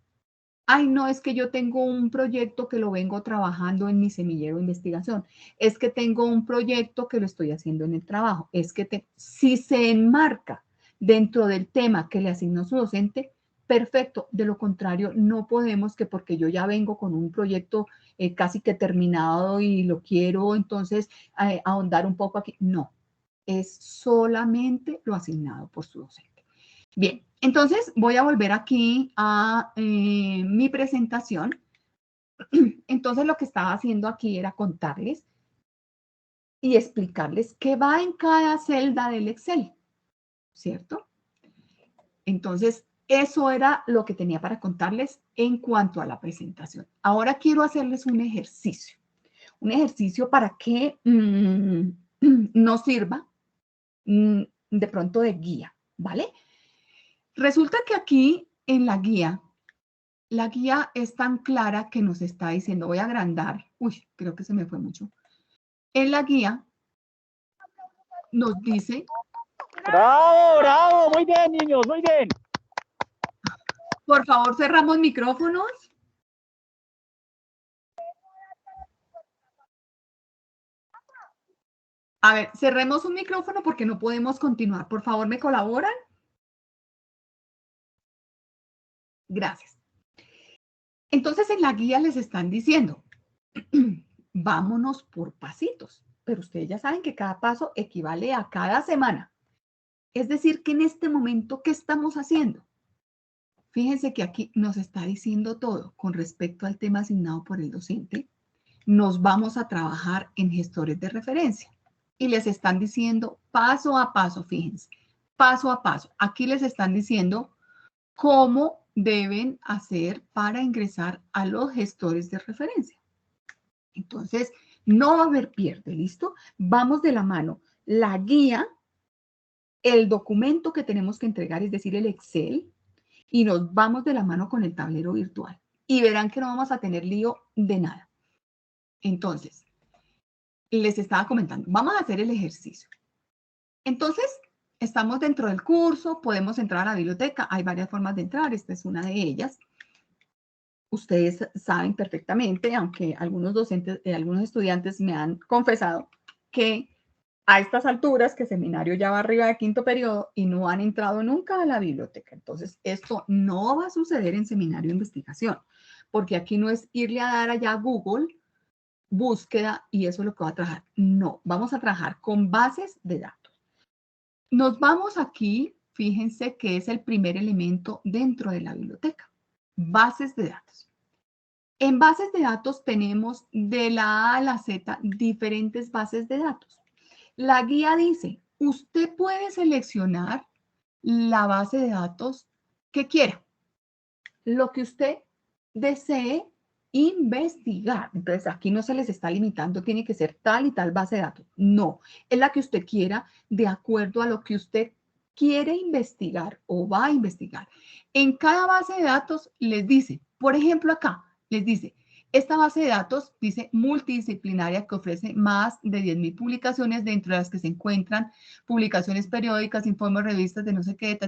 Ay, no, es que yo tengo un proyecto que lo vengo trabajando en mi semillero de investigación. Es que tengo un proyecto que lo estoy haciendo en el trabajo. Es que si se enmarca dentro del tema que le asignó su docente, perfecto. De lo contrario, no podemos que porque yo ya vengo con un proyecto casi que terminado y lo quiero entonces ahondar un poco aquí. No, es solamente lo asignado por su docente. Bien, entonces voy a volver aquí a mi presentación. Entonces lo que estaba haciendo aquí era contarles y explicarles qué va en cada celda del Excel, ¿cierto? Entonces, eso era lo que tenía para contarles en cuanto a la presentación. Ahora quiero hacerles un ejercicio para que nos sirva de pronto de guía, ¿vale? Resulta que aquí en la guía es tan clara que nos está diciendo, voy a agrandar, uy, creo que se me fue mucho. En la guía nos dice... ¡Bravo, bravo! Muy bien, niños, muy bien. Por favor, cerramos micrófonos. A ver, cerremos un micrófono porque no podemos continuar. Por favor, ¿me colaboran? Gracias. Entonces, en la guía les están diciendo, vámonos por pasitos, pero ustedes ya saben que cada paso equivale a cada semana. Es decir, que en este momento, ¿qué estamos haciendo? Fíjense que aquí nos está diciendo todo con respecto al tema asignado por el docente. Nos vamos a trabajar en gestores de referencia y les están diciendo paso a paso, fíjense, paso a paso. Aquí les están diciendo cómo deben hacer para ingresar a los gestores de referencia. Entonces, no va a haber pierde, ¿listo? Vamos de la mano. La guía, el documento que tenemos que entregar, es decir, el Excel, y nos vamos de la mano con el tablero virtual. Y verán que no vamos a tener lío de nada. Entonces, les estaba comentando, vamos a hacer el ejercicio. Entonces, estamos dentro del curso, podemos entrar a la biblioteca. Hay varias formas de entrar, esta es una de ellas. Ustedes saben perfectamente, aunque algunos docentes, algunos estudiantes me han confesado que a estas alturas, que seminario ya va arriba de quinto periodo y no han entrado nunca a la biblioteca. Entonces, esto no va a suceder en seminario de investigación, porque aquí no es irle a dar allá a Google, búsqueda, y eso es lo que va a trabajar. No, vamos a trabajar con bases de datos. Nos vamos aquí, fíjense que es el primer elemento dentro de la biblioteca, bases de datos. En bases de datos tenemos de la A a la Z diferentes bases de datos. La guía dice, usted puede seleccionar la base de datos que quiera, lo que usted desee investigar. Entonces, aquí no se les está limitando, tiene que ser tal y tal base de datos. No, es la que usted quiera de acuerdo a lo que usted quiere investigar o va a investigar. En cada base de datos les dice, por ejemplo acá, les dice, esta base de datos dice multidisciplinaria que ofrece más de 10.000 publicaciones, dentro de las que se encuentran publicaciones periódicas, informes, revistas de no sé qué,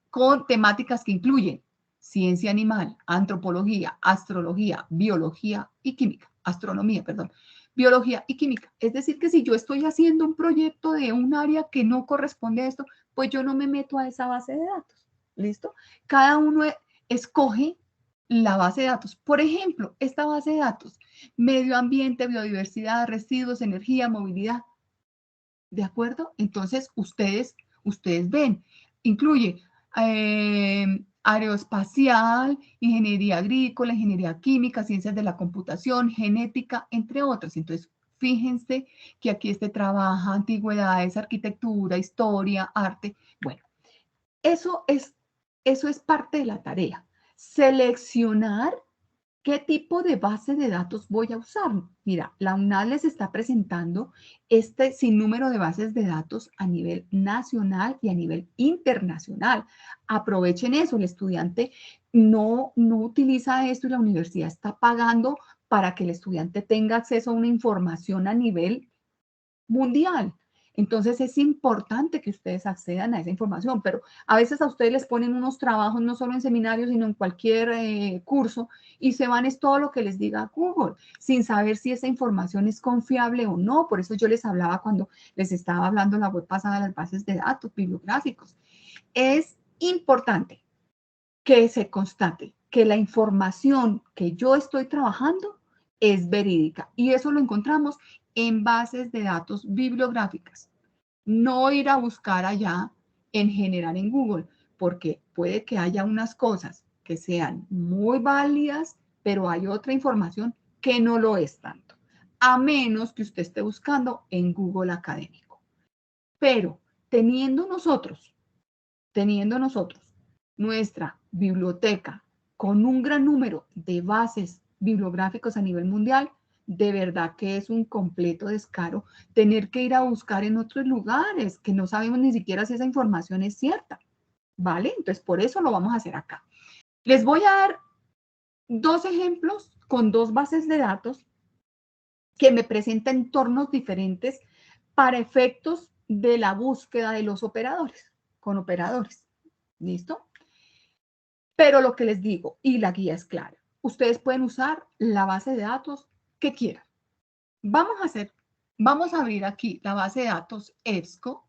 con temáticas que incluyen ciencia animal, antropología, astrología, biología y química, astronomía, perdón, biología y química. Es decir, que si yo estoy haciendo un proyecto de un área que no corresponde a esto, pues yo no me meto a esa base de datos. ¿Listo? Cada uno escoge la base de datos. Por ejemplo, esta base de datos, medio ambiente, biodiversidad, residuos, energía, movilidad. ¿De acuerdo? Entonces, ustedes ven, incluye aeroespacial, ingeniería agrícola, ingeniería química, ciencias de la computación, genética, entre otras. Entonces, fíjense que aquí trabaja antigüedades, arquitectura, historia, arte. Bueno, eso es parte de la tarea. Seleccionar qué tipo de base de datos voy a usar. Mira, la UNAD les está presentando este sinnúmero de bases de datos a nivel nacional y a nivel internacional. Aprovechen eso, el estudiante no utiliza esto y la universidad está pagando para que el estudiante tenga acceso a una información a nivel mundial. Entonces es importante que ustedes accedan a esa información, pero a veces a ustedes les ponen unos trabajos no solo en seminarios, sino en cualquier curso y se van es todo lo que les diga Google, sin saber si esa información es confiable o no. Por eso yo les hablaba cuando les estaba hablando la web pasada de las bases de datos bibliográficos. Es importante que se constate que la información que yo estoy trabajando es verídica y eso lo encontramos en bases de datos bibliográficas. No ir a buscar allá en general en Google, porque puede que haya unas cosas que sean muy válidas, pero hay otra información que no lo es tanto, a menos que usted esté buscando en Google Académico. Pero teniendo nosotros nuestra biblioteca con un gran número de bases bibliográficos a nivel mundial, de verdad que es un completo descaro tener que ir a buscar en otros lugares que no sabemos ni siquiera si esa información es cierta, ¿vale? Entonces, por eso lo vamos a hacer acá. Les voy a dar dos ejemplos con dos bases de datos que me presentan entornos diferentes para efectos de la búsqueda de los operadores, con operadores. ¿Listo? Pero lo que les digo, y la guía es clara, ustedes pueden usar la base de datos que quieran. Vamos a abrir aquí la base de datos EBSCO.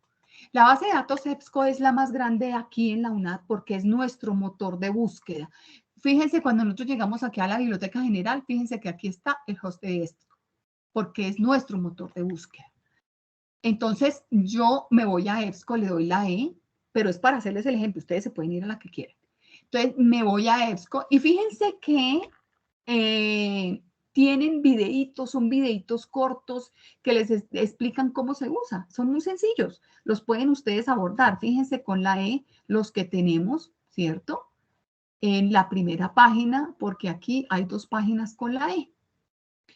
La base de datos EBSCO es la más grande aquí en la UNAD porque es nuestro motor de búsqueda. Fíjense, cuando nosotros llegamos aquí a la Biblioteca General, fíjense que aquí está el host de EBSCO, porque es nuestro motor de búsqueda. Entonces, yo me voy a EBSCO, le doy la E, pero es para hacerles el ejemplo, ustedes se pueden ir a la que quieran. Entonces, me voy a EBSCO y fíjense que tienen videitos, son videitos cortos que les explican cómo se usa. Son muy sencillos, los pueden ustedes abordar. Fíjense con la E, los que tenemos, ¿cierto? En la primera página, porque aquí hay dos páginas con la E.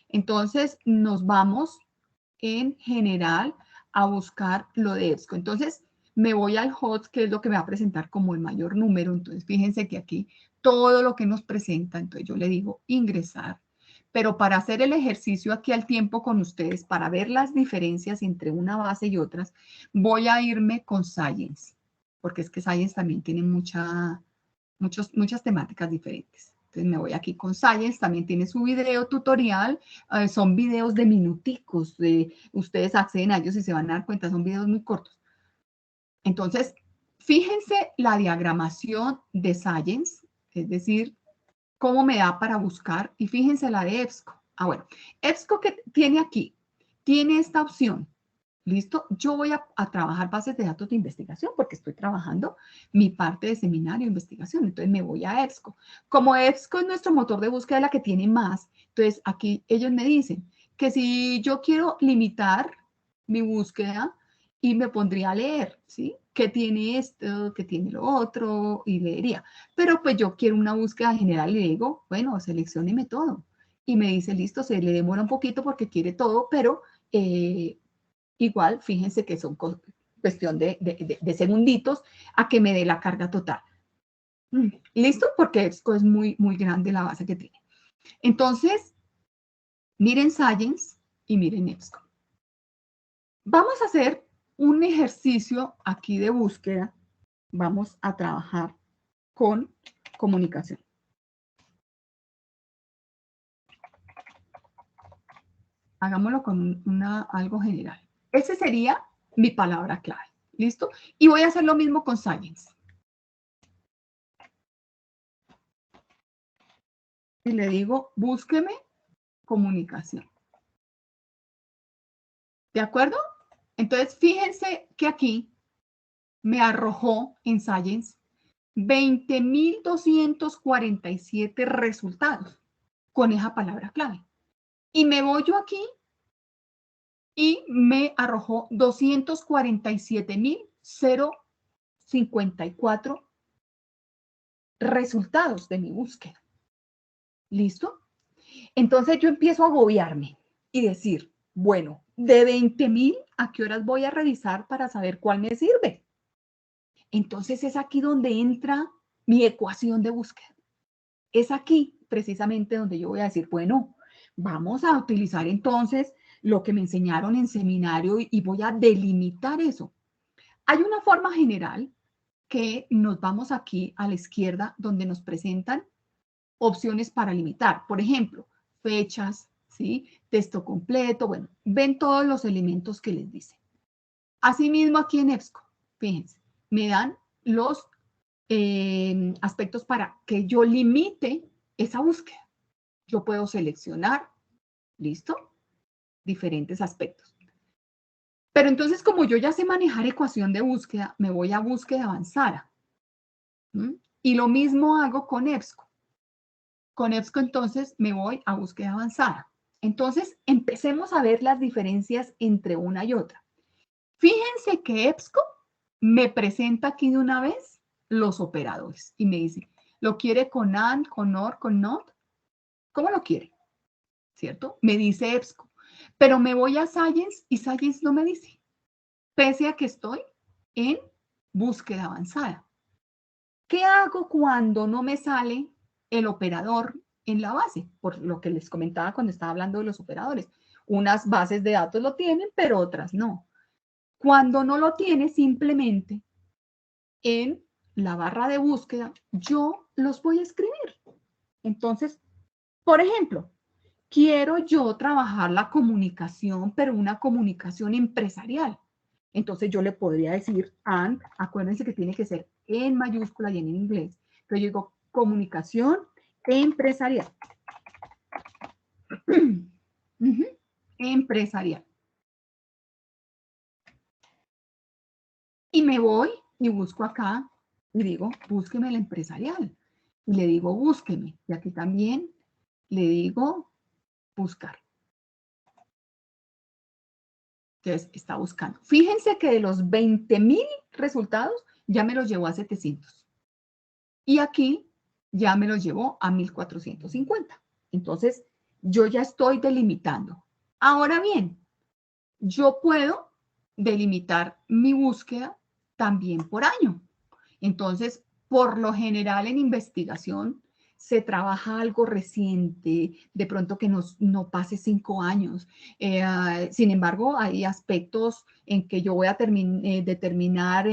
Entonces, nos vamos en general a buscar lo de EBSCO. Entonces, me voy al host, que es lo que me va a presentar como el mayor número. Entonces, fíjense que aquí todo lo que nos presenta, entonces yo le digo ingresar. Pero para hacer el ejercicio aquí al tiempo con ustedes, para ver las diferencias entre una base y otras, voy a irme con Science, porque es que Science también tiene muchas temáticas diferentes. Entonces me voy aquí con Science, también tiene su video tutorial, son videos de minuticos, ustedes acceden a ellos y se van a dar cuenta, son videos muy cortos. Entonces, fíjense la diagramación de Science, es decir, cómo me da para buscar, y fíjense la de EBSCO. Ah, bueno, EBSCO que tiene aquí, tiene esta opción, ¿listo? Yo voy a trabajar bases de datos de investigación porque estoy trabajando mi parte de seminario de investigación, entonces me voy a EBSCO. Como EBSCO es nuestro motor de búsqueda, la que tiene más, entonces aquí ellos me dicen que si yo quiero limitar mi búsqueda y me pondría a leer, ¿sí? ¿Qué tiene esto? ¿Qué tiene lo otro? Y leería. Pero pues yo quiero una búsqueda general y le digo, bueno, seleccióneme todo. Y me dice, listo, se le demora un poquito porque quiere todo, pero igual, fíjense que son cuestión de segunditos a que me dé la carga total. ¿Listo? Porque esto es muy, muy grande la base que tiene. Entonces, miren Science y miren EBSCO. Vamos a hacer un ejercicio aquí de búsqueda. Vamos a trabajar con comunicación. Hagámoslo con algo general. Ese sería mi palabra clave. ¿Listo? Y voy a hacer lo mismo con Science. y le digo, búsqueme comunicación. ¿De acuerdo? Entonces, fíjense que aquí me arrojó en Science 20.247 resultados con esa palabra clave. Y me voy yo aquí y me arrojó 247.054 resultados de mi búsqueda. ¿Listo? Entonces yo empiezo a agobiarme y decir, bueno, de 20.000, ¿a qué horas voy a revisar para saber cuál me sirve? Entonces es aquí donde entra mi ecuación de búsqueda. Es aquí precisamente donde yo voy a decir, bueno, vamos a utilizar entonces lo que me enseñaron en seminario y voy a delimitar eso. Hay una forma general que nos vamos aquí a la izquierda donde nos presentan opciones para limitar. Por ejemplo, fechas, ¿sí? Texto completo, bueno, ven todos los elementos que les dice. Asimismo aquí en EBSCO, fíjense, me dan los aspectos para que yo limite esa búsqueda. Yo puedo seleccionar, ¿listo? Diferentes aspectos. Pero entonces, como yo ya sé manejar ecuación de búsqueda, me voy a búsqueda avanzada. Y lo mismo hago con EBSCO. Con EBSCO, entonces, me voy a búsqueda avanzada. Entonces, empecemos a ver las diferencias entre una y otra. Fíjense que EBSCO me presenta aquí de una vez los operadores y me dice, ¿lo quiere con AND, con OR, con NOT? ¿Cómo lo quiere? ¿Cierto? Me dice EBSCO. Pero me voy a Science y Science no me dice, pese a que estoy en búsqueda avanzada. ¿Qué hago cuando no me sale el operador en la base? Por lo que les comentaba cuando estaba hablando de los operadores. Unas bases de datos lo tienen, pero otras no. Cuando no lo tiene, simplemente en la barra de búsqueda, yo los voy a escribir. Entonces, por ejemplo, quiero yo trabajar la comunicación, pero una comunicación empresarial. Entonces yo le podría decir, and, acuérdense que tiene que ser en mayúscula y en inglés. Entonces yo digo, comunicación empresarial. Empresarial. Y me voy y busco acá y digo, búsqueme el empresarial. Y le digo, búsqueme. Y aquí también le digo, buscar. Entonces, está buscando. Fíjense que de los 20.000 resultados, ya me los llevó a 700. Y aquí ya me los llevó a 1.450. Entonces, yo ya estoy delimitando. Ahora bien, yo puedo delimitar mi búsqueda también por año. Entonces, por lo general en investigación se trabaja algo reciente, de pronto que no pase 5 años. Sin embargo, hay aspectos en que yo voy a determinar,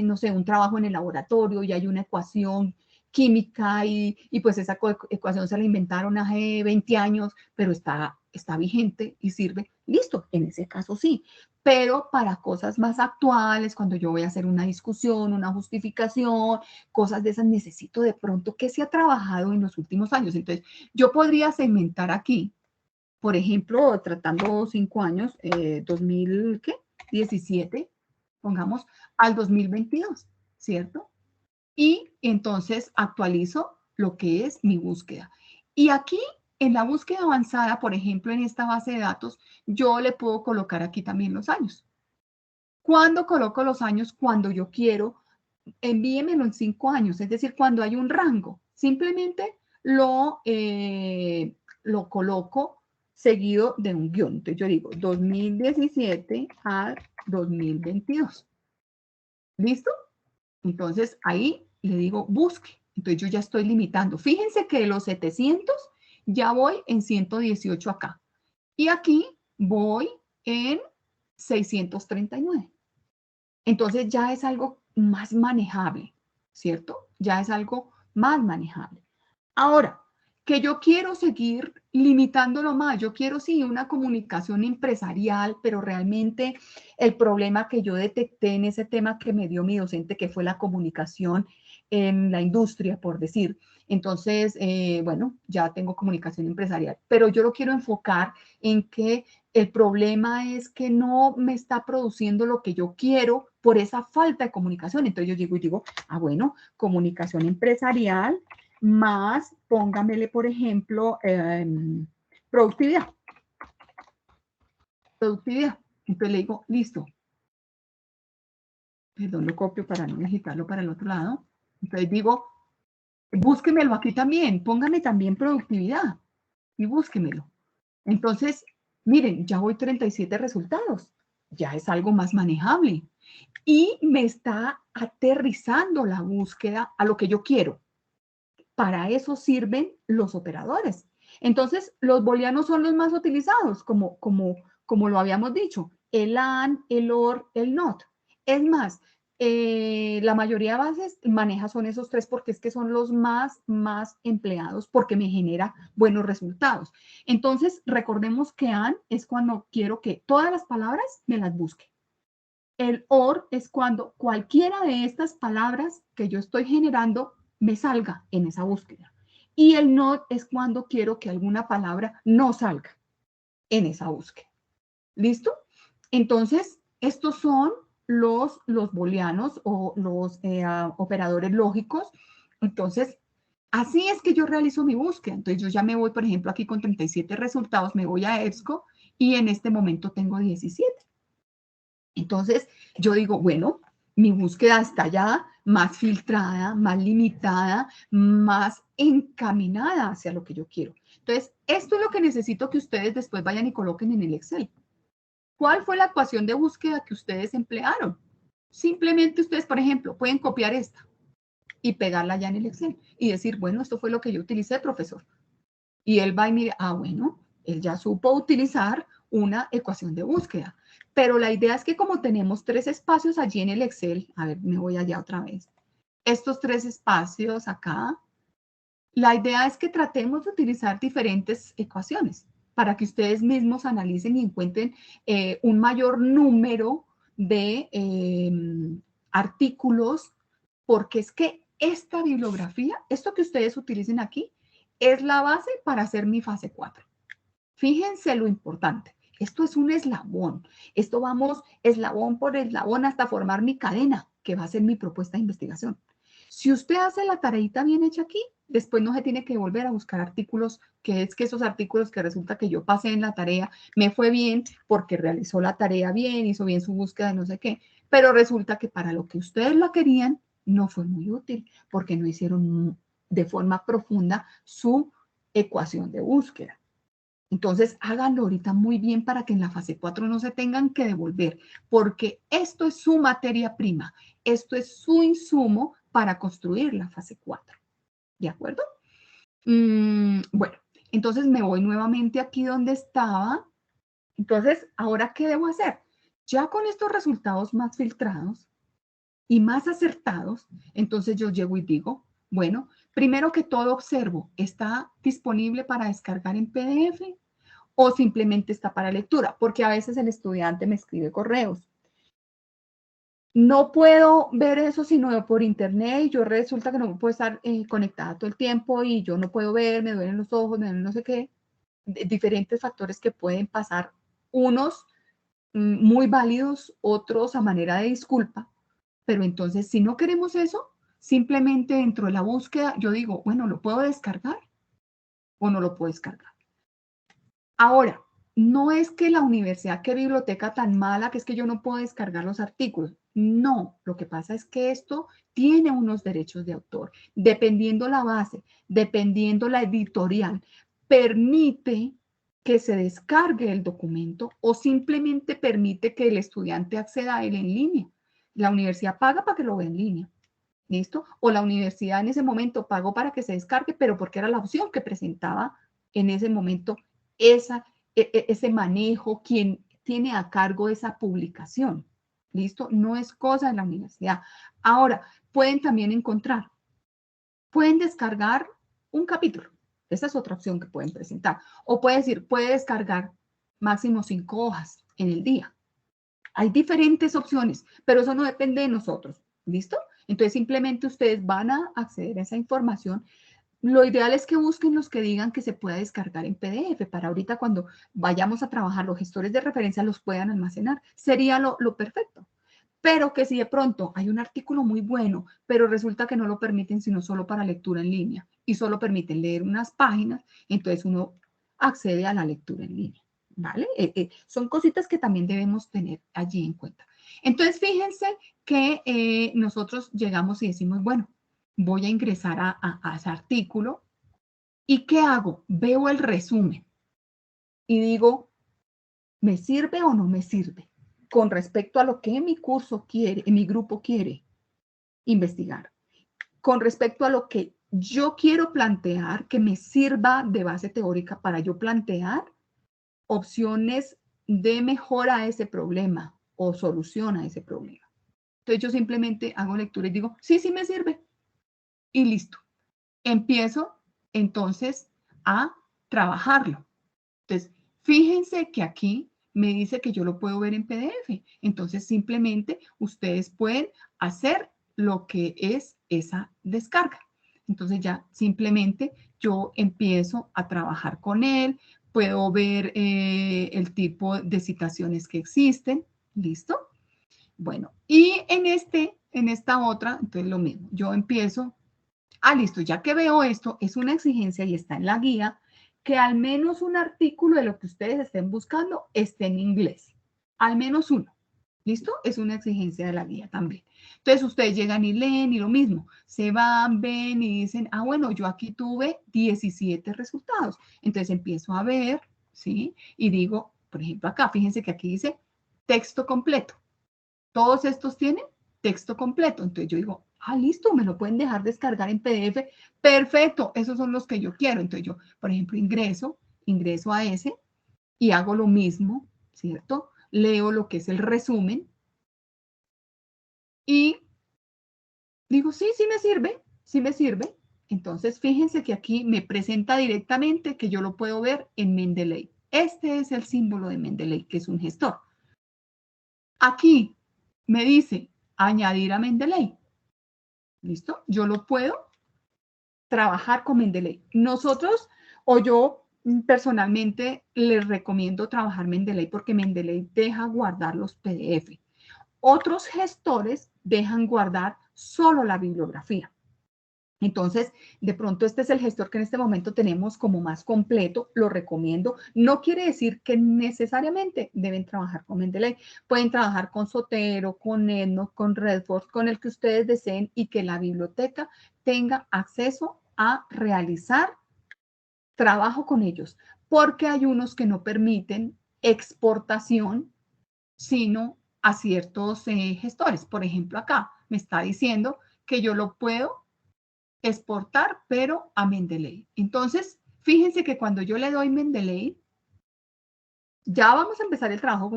no sé, un trabajo en el laboratorio y hay una ecuación química y pues esa ecuación se la inventaron hace 20 años, pero está vigente y sirve. Listo, en ese caso sí. Pero para cosas más actuales, cuando yo voy a hacer una discusión, una justificación, cosas de esas, necesito de pronto que se ha trabajado en los últimos años. Entonces, yo podría segmentar aquí, por ejemplo, tratando 5 años, 2017, pongamos, al 2022, ¿cierto? Y entonces actualizo lo que es mi búsqueda. Y aquí en la búsqueda avanzada, por ejemplo, en esta base de datos, yo le puedo colocar aquí también los años. ¿Cuándo coloco los años? Cuando yo quiero, envíemelo en 5 años, es decir, cuando hay un rango. Simplemente lo coloco seguido de un guión. Entonces yo digo 2017 a 2022. ¿Listo? Entonces ahí le digo busque. Entonces yo ya estoy limitando. Fíjense que de los 700 ya voy en 118 acá. Y aquí voy en 639. Entonces ya es algo más manejable, ¿cierto? Ya es algo más manejable. Ahora, que yo quiero seguir limitándolo más, yo quiero sí una comunicación empresarial, pero realmente el problema que yo detecté en ese tema que me dio mi docente, que fue la comunicación en la industria, por decir. Entonces, bueno, ya tengo comunicación empresarial, pero yo lo quiero enfocar en que el problema es que no me está produciendo lo que yo quiero por esa falta de comunicación. Entonces yo llego y digo, bueno, comunicación empresarial más, póngamele, por ejemplo, productividad. Productividad. Entonces le digo, listo. Perdón, lo copio para no digitarlo para el otro lado. Entonces digo, búsquemelo aquí también, póngame también productividad y búsquemelo. Entonces, miren, ya voy 37 resultados, ya es algo más manejable y me está aterrizando la búsqueda a lo que yo quiero. Para eso sirven los operadores. Entonces, los booleanos son los más utilizados, como lo habíamos dicho, el AND, el OR, el NOT. Es más, la mayoría de bases maneja son esos tres porque es que son los más empleados porque me genera buenos resultados. Entonces, recordemos que AND es cuando quiero que todas las palabras me las busque. El OR es cuando cualquiera de estas palabras que yo estoy generando me salga en esa búsqueda. Y el NOT es cuando quiero que alguna palabra no salga en esa búsqueda. ¿Listo? Entonces, estos son los booleanos o los operadores lógicos. Entonces, así es que yo realizo mi búsqueda. Entonces, yo ya me voy, por ejemplo, aquí con 37 resultados, me voy a EBSCO y en este momento tengo 17. Entonces, yo digo, bueno, mi búsqueda está ya más filtrada, más limitada, más encaminada hacia lo que yo quiero. Entonces, esto es lo que necesito que ustedes después vayan y coloquen en el Excel. ¿Cuál fue la ecuación de búsqueda que ustedes emplearon? Simplemente ustedes, por ejemplo, pueden copiar esta y pegarla ya en el Excel y decir, bueno, esto fue lo que yo utilicé, profesor. Y él va y mira, bueno, él ya supo utilizar una ecuación de búsqueda. Pero la idea es que como tenemos 3 espacios allí en el Excel, a ver, me voy allá otra vez. Estos 3 espacios acá, la idea es que tratemos de utilizar diferentes ecuaciones para que ustedes mismos analicen y encuentren un mayor número de artículos, porque es que esta bibliografía, esto que ustedes utilicen aquí, es la base para hacer mi fase 4. Fíjense lo importante. Esto es un eslabón. Esto vamos eslabón por eslabón hasta formar mi cadena, que va a ser mi propuesta de investigación. Si usted hace la tareita bien hecha aquí, después no se tiene que volver a buscar artículos, que es que esos artículos que resulta que yo pasé en la tarea, me fue bien porque realizó la tarea bien, hizo bien su búsqueda de no sé qué, pero resulta que para lo que ustedes la querían, no fue muy útil porque no hicieron de forma profunda su ecuación de búsqueda. Entonces, háganlo ahorita muy bien para que en la fase 4 no se tengan que devolver, porque esto es su materia prima, esto es su insumo para construir la fase 4. ¿De acuerdo? Bueno, entonces me voy nuevamente aquí donde estaba. Entonces, ¿ahora qué debo hacer? Ya con estos resultados más filtrados y más acertados, entonces yo llego y digo, bueno, primero que todo observo, ¿está disponible para descargar en PDF? O simplemente está para lectura, porque a veces el estudiante me escribe correos. No puedo ver eso sino por internet y yo resulta que no puedo estar conectada todo el tiempo y yo no puedo ver, me duelen los ojos, me duelen no sé qué. Diferentes factores que pueden pasar, unos muy válidos, otros a manera de disculpa. Pero entonces, si no queremos eso, simplemente dentro de la búsqueda, yo digo, bueno, ¿lo puedo descargar o no lo puedo descargar? Ahora, no es que la universidad, qué biblioteca tan mala, que es que yo no puedo descargar los artículos. No, lo que pasa es que esto tiene unos derechos de autor. Dependiendo la base, dependiendo la editorial, permite que se descargue el documento o simplemente permite que el estudiante acceda a él en línea. La universidad paga para que lo vea en línea. ¿Listo? O la universidad en ese momento pagó para que se descargue, pero porque era la opción que presentaba en ese momento ese manejo, quien tiene a cargo esa publicación. ¿Listo? No es cosa de la universidad. Ahora, pueden también encontrar, pueden descargar un capítulo. Esa es otra opción que pueden presentar. O puede decir, puede descargar máximo 5 hojas en el día. Hay diferentes opciones, pero eso no depende de nosotros. ¿Listo? Entonces, simplemente ustedes van a acceder a esa información. Lo ideal es que busquen los que digan que se pueda descargar en PDF para ahorita cuando vayamos a trabajar los gestores de referencia los puedan almacenar. Sería lo perfecto. Pero que si de pronto hay un artículo muy bueno, pero resulta que no lo permiten sino solo para lectura en línea y solo permiten leer unas páginas, entonces uno accede a la lectura en línea, ¿vale? Son cositas que también debemos tener allí en cuenta. Entonces, fíjense que nosotros llegamos y decimos, bueno, voy a ingresar a ese artículo y ¿qué hago? Veo el resumen y digo, ¿me sirve o no me sirve? Con respecto a lo que mi curso quiere, mi grupo quiere investigar, con respecto a lo que yo quiero plantear, que me sirva de base teórica para yo plantear opciones de mejora a ese problema o solución a ese problema. Entonces yo simplemente hago lectura y digo, sí, sí me sirve. Y listo. Empiezo entonces a trabajarlo. Entonces, fíjense que aquí me dice que yo lo puedo ver en PDF. Entonces, simplemente ustedes pueden hacer lo que es esa descarga. Entonces, ya simplemente yo empiezo a trabajar con él, puedo ver el tipo de citaciones que existen. ¿Listo? Bueno, y en esta otra, entonces lo mismo. Yo empiezo, listo, ya que veo esto, es una exigencia y está en la guía, que al menos un artículo de lo que ustedes estén buscando esté en inglés. Al menos uno. ¿Listo? Es una exigencia de la guía también. Entonces, ustedes llegan y leen y lo mismo. Se van, ven y dicen, bueno, yo aquí tuve 17 resultados. Entonces, empiezo a ver, ¿sí? Y digo, por ejemplo, acá, fíjense que aquí dice texto completo. Todos estos tienen texto completo. Entonces, yo digo, listo, me lo pueden dejar descargar en PDF. Perfecto, esos son los que yo quiero. Entonces yo, por ejemplo, ingreso a ese y hago lo mismo, ¿cierto? Leo lo que es el resumen y digo, sí, sí me sirve, sí me sirve. Entonces, fíjense que aquí me presenta directamente que yo lo puedo ver en Mendeley. Este es el símbolo de Mendeley, que es un gestor. Aquí me dice añadir a Mendeley. ¿Listo? Yo lo puedo trabajar con Mendeley. Nosotros, o yo personalmente, les recomiendo trabajar Mendeley porque Mendeley deja guardar los PDF. Otros gestores dejan guardar solo la bibliografía. Entonces, de pronto este es el gestor que en este momento tenemos como más completo, lo recomiendo. No quiere decir que necesariamente deben trabajar con Mendeley. Pueden trabajar con Zotero, con EndNote, con Redforce, con el que ustedes deseen y que la biblioteca tenga acceso a realizar trabajo con ellos, porque hay unos que no permiten exportación, sino a ciertos gestores. Por ejemplo, acá me está diciendo que yo lo puedo exportar, pero a Mendeley. Entonces, fíjense que cuando yo le doy Mendeley, ya vamos a empezar el trabajo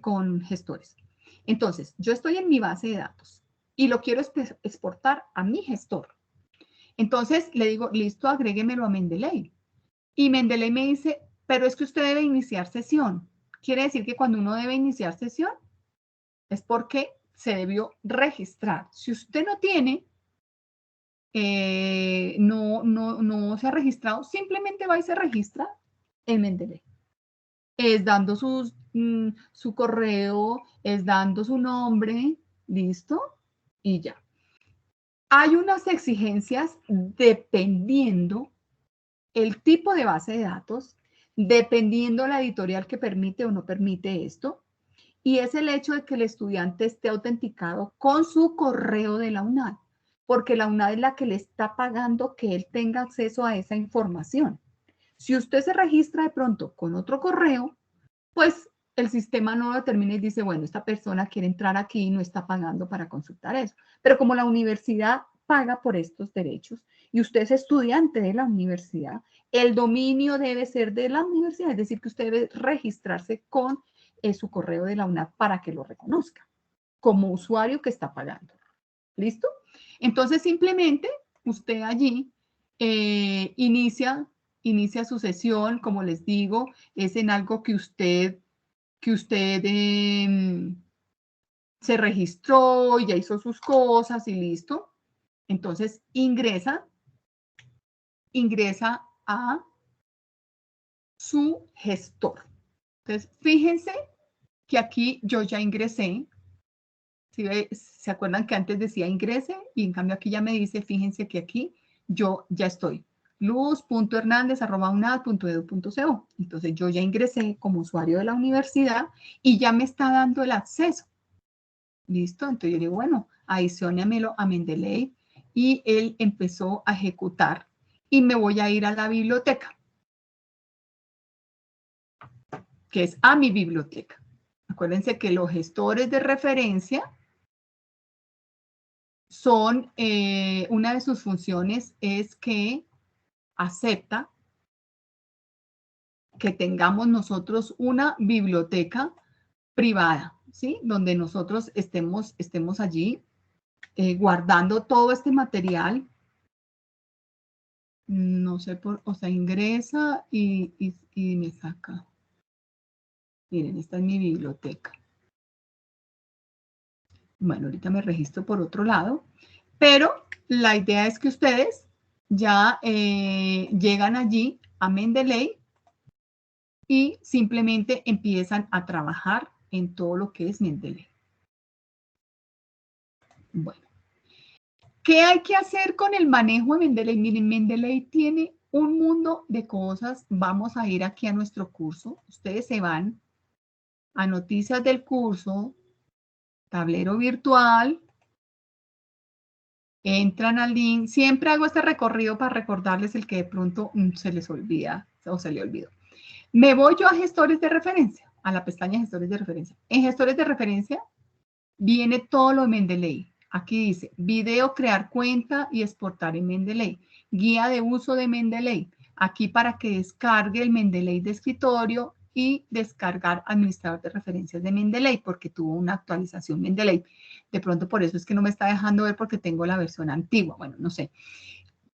con gestores. Entonces, yo estoy en mi base de datos y lo quiero exportar a mi gestor. Entonces, le digo, listo, agréguemelo a Mendeley. Y Mendeley me dice, pero es que usted debe iniciar sesión. Quiere decir que cuando uno debe iniciar sesión es porque se debió registrar. Si usted no tiene no se ha registrado, simplemente va y se registra en Mendeley. Es dando su correo, es dando su nombre, listo, y ya. Hay unas exigencias dependiendo el tipo de base de datos, dependiendo la editorial que permite o no permite esto, y es el hecho de que el estudiante esté autenticado con su correo de la UNAD, porque la UNAD es la que le está pagando que él tenga acceso a esa información. Si usted se registra de pronto con otro correo, pues el sistema no lo determina y dice, bueno, esta persona quiere entrar aquí y no está pagando para consultar eso. Pero como la universidad paga por estos derechos y usted es estudiante de la universidad, el dominio debe ser de la universidad, es decir, que usted debe registrarse con su correo de la UNAD para que lo reconozca como usuario que está pagando. ¿Listo? Entonces, simplemente usted allí inicia su sesión, como les digo, es en algo que usted se registró, ya hizo sus cosas y listo. Entonces ingresa a su gestor. Entonces, fíjense que aquí yo ya ingresé. ¿Se acuerdan que antes decía ingrese? Y en cambio aquí ya me dice, fíjense que aquí yo ya estoy. luz.hernandez@unad.edu.co. Entonces yo ya ingresé como usuario de la universidad y ya me está dando el acceso. ¿Listo? Entonces yo digo, bueno, adiciónemelo a Mendeley y él empezó a ejecutar y me voy a ir a la biblioteca, que es a mi biblioteca. Acuérdense que los gestores de referencia son, una de sus funciones es que acepta que tengamos nosotros una biblioteca privada, ¿sí? Donde nosotros estemos allí guardando todo este material. No sé, o sea, ingresa y me saca. Miren, esta es mi biblioteca. Bueno, ahorita me registro por otro lado, pero la idea es que ustedes ya llegan allí a Mendeley y simplemente empiezan a trabajar en todo lo que es Mendeley. Bueno, ¿qué hay que hacer con el manejo de Mendeley? Miren, Mendeley tiene un mundo de cosas. Vamos a ir aquí a nuestro curso. Ustedes se van a noticias del curso, tablero virtual, entran al link. Siempre hago este recorrido para recordarles el que de pronto se les olvida o se le olvidó. Me voy yo a gestores de referencia, a la pestaña gestores de referencia. En gestores de referencia viene todo lo de Mendeley. Aquí dice video, crear cuenta y exportar en Mendeley. Guía de uso de Mendeley. Aquí para que descargue el Mendeley de escritorio y descargar administrador de referencias de Mendeley porque tuvo una actualización Mendeley. De pronto por eso es que no me está dejando ver porque tengo la versión antigua. Bueno, no sé.